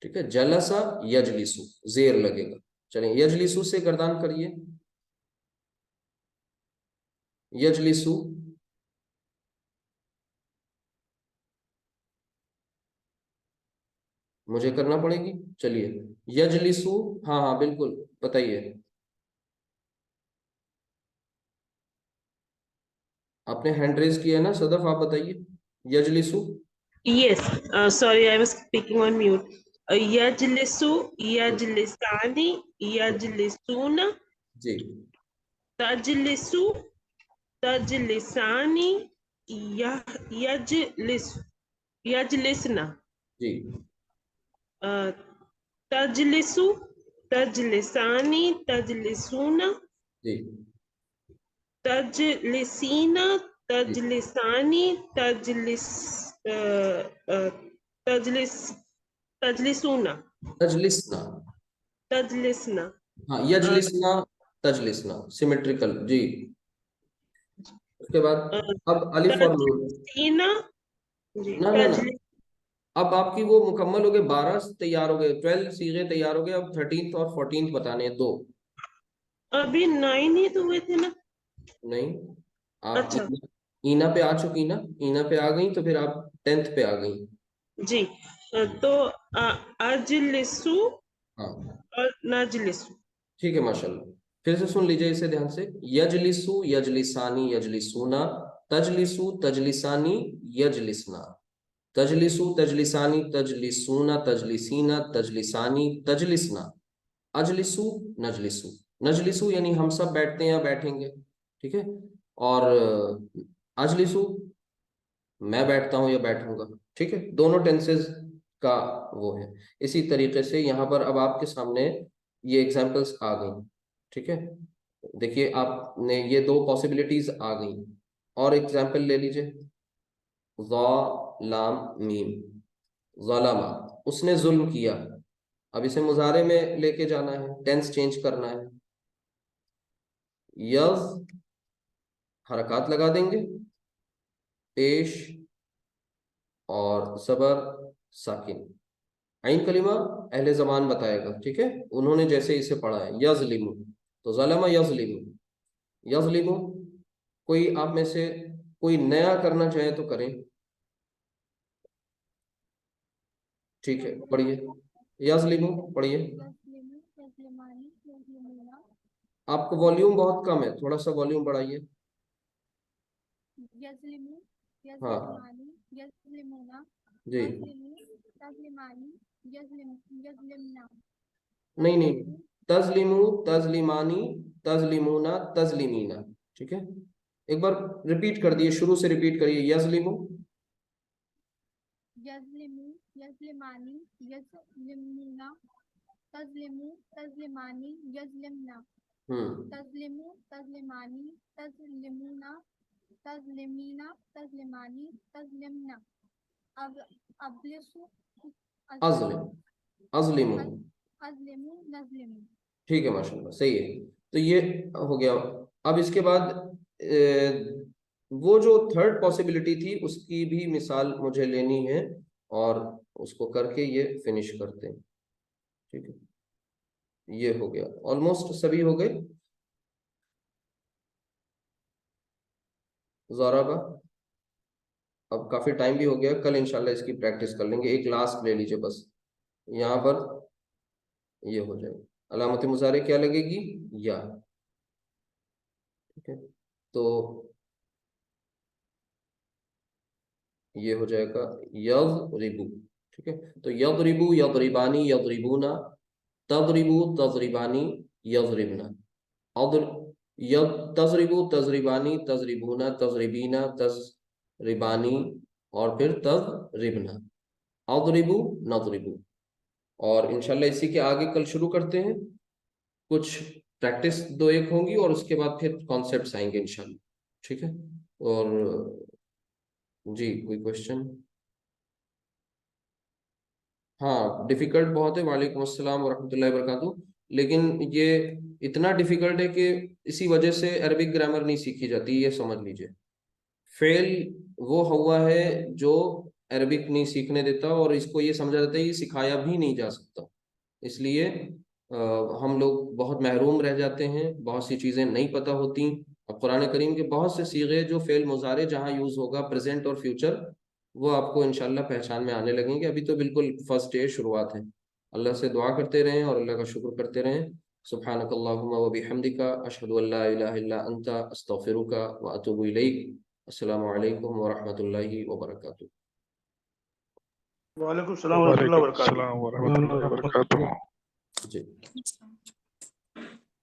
ठीक है, जलसा यजलिसु, जेर लगेगा। चलें, यजलिसु से गर्दान करिए, यजलिसु। मुझे करना पड़ेगी, चलिए, यजलिसु। हाँ हाँ बिल्कुल, बताइए। आपने हैंड रेज किया है ना सदफ, आप बताइए, यजलिसु। Yes, sorry, I was speaking on mute. Yajlisu, yajlisani, yajlisuna, ji tajlisu, tajlisani, yajlisu, yajlisna, ji uh, tajlisu, tajlisani, tajlisuna, ji tajlisina, ji, tajlisani, uh, tajlis, tajlisuna, तजलिसना। tajlisna. हाँ, यजलिसना, तजलिसना, सिमेट्रिकल जी। उसके बाद अब अलिफ और नून। तजलीसीना जी ना ना ना, तजली अब आपकी वो मुकम्मल हो गए, 12 तैयार हो गए, 12 सीगे तैयार हो गए, अब 13th और 14th बताने हैं दो। अभी 9 ही तो हुए थे ना। नहीं, आप अच्छा ईना पे आ चुकी ना, ईना पे आ गई तो फिर आप 10th पे आ गई। जी, तो अजलिसु हाँ और नजलिसु। ठीक है, माशाल्लाह। फिर से सुन लीजिए इसे ध्यान से। यजलिसु यजलिसानी यजलिसूना, तजलिसु तजलिसानी यजलिसना, तजलिसु तजलिसानी तजलिसूना तजलिसीना तजलिसानी तजलिसना, अजलिसु नजलिसु। नजलिसु यानी हम सब बैठते हैं या बैठेंगे, ठीक है। और अजलिसु मैं बैठता हूँ या बैठूंगा, ठीक है, दोनों टेंसेस का वो है। इसी तरीके से यहाँ पर अब आपके सामने ये एग्जांपल्स आ गई, ठीक है। देखिए आपने ये दो पॉसिबिलिटीज आ गई, और एग्जांपल ले लीजिए। ज़ा लाम मीम, ज़लमा, उसने जुल्म किया। अब इसे मुजारे में लेके जाना है, टेंस चेंज करना है। यज, हरकत लगा देंगे, पेश और सबर, साकिन। आइन कलिमा अहले जमान बताएगा, ठीक है, उन्होंने जैसे इसे पढ़ा है। यजलिमु, तो ज़लमा यजलिमु, यजलिमु। कोई आप में से कोई नया करना चाहे तो करें, ठीक है, पढ़िए, यजलिमु पढ़िए। यस्लिमु, यस्लिमानी, यस्लिमूना, आपको वॉल्यूम बहुत कम है, थोड़ा सा वॉल्यूम बढ़ाइए। यस्लिमु, हाँ यस्लिमानी, यस्लिमूना, जी, तस्लिमु, तस्लिमानी, यस्लिम, यस्लिमना, नहीं नहीं, तस्लिमु, तजलिमु तजलिमानी तजलिमुना तजलिमीना, ठीक है। एक बार रिपीट कर दिए, शुरू से रिपीट करिए। यजलिमु, यस्लिमु, यस्लिमानी, यस्लिमूना, तस्लिमु, तस्लिमानी, यस्लिमना, हम्म, तस्लिमु, तस्लिमानी, तस्लिमूना, तस्लिमीना, तस्लिमानी, तस्लिमना, अब अबलिसु, अजलिम, अजलिमु, अजलिमु, नजलिमु। ठीक है, माशाल्लाह, सही है। तो ये हो गया। अब इसके बाद वो जो थर्ड पॉसिबिलिटी थी उसकी भी मिसाल मुझे लेनी है, और उसको करके ये फिनिश करते हैं, ठीक है। ये हो गया, ऑलमोस्ट सभी हो गए। ज़राबा, अब काफी टाइम भी हो गया, कल इंशाल्लाह इसकी प्रैक्टिस कर लेंगे। एक लास्ट ले लीजिए बस, यहाँ पर ये हो जाएगा। अलामत मुजारे क्या लगेगी? या, ठीक है। तो ये हो जाएगा यज़रिबु, ठीक है। तो यदरिबु यदरिबानी यदरिबूना, तदरिबु तदरिबानी यदरिबना, तजरिबु तजरिबानी तजरिबूना तजरिबीना तजरिबानी और फिर तजरिबना, अदरिबु नदरिबु। और इंशाल्लाह इसी के आगे कल शुरू करते हैं, कुछ प्रैक्टिस 2-1 होंगी और उसके बाद फिर कॉन्सेप्ट्स आएंगे इंशाल्लाह, ठीक है। और जी कोई क्वेश्चन? हाँ डिफिकल्ट बहुत है, वालेकुम अस्सलाम वरहमतुल्लाहि वबरकातुहू, लेकिन ये इतना डिफिकल्ट है कि इसी वजह से अरबिक ग्रामर नहीं सीखी जाती, ये समझ लीजिए। फेल वो हुआ है जो अरबिक नहीं सीखने देता, और इसको ये समझा जाता है ये सिखाया भी नहीं जा सकता, इसलिए हम लोग बहुत महरूम रह जाते हैं, बहुत सी चीज़ें नहीं पता होती। अब कुरान करीम के बहुत से सीगे जो फेल मुजारे जहाँ यूज़ होगा प्रेजेंट और फ्यूचर, वो आपको इंशाल्लाह पहचान में आने लगेंगे। अभी तो बिल्कुल फर्स्ट डे शुरुआत है। अल्लाह से दुआ करते रहें और अल्लाह का शुक्र करते रहें। सुब्हानकल्लाहुम्मा व बिहम्दिका अशहदु अल्ला इलाहा इल्ला अंता अस्तगफिरुका व अतूबु इलैक। अस्सलामु अलैकुम व रहमतुल्लाहि व बरकातुहू। वालेकुम सलाम व रहमतुल्लाहि व वालेकुम बरकातुहू। अस्सलाम वरहमतुल्लाहि वबरकातुहू। जी।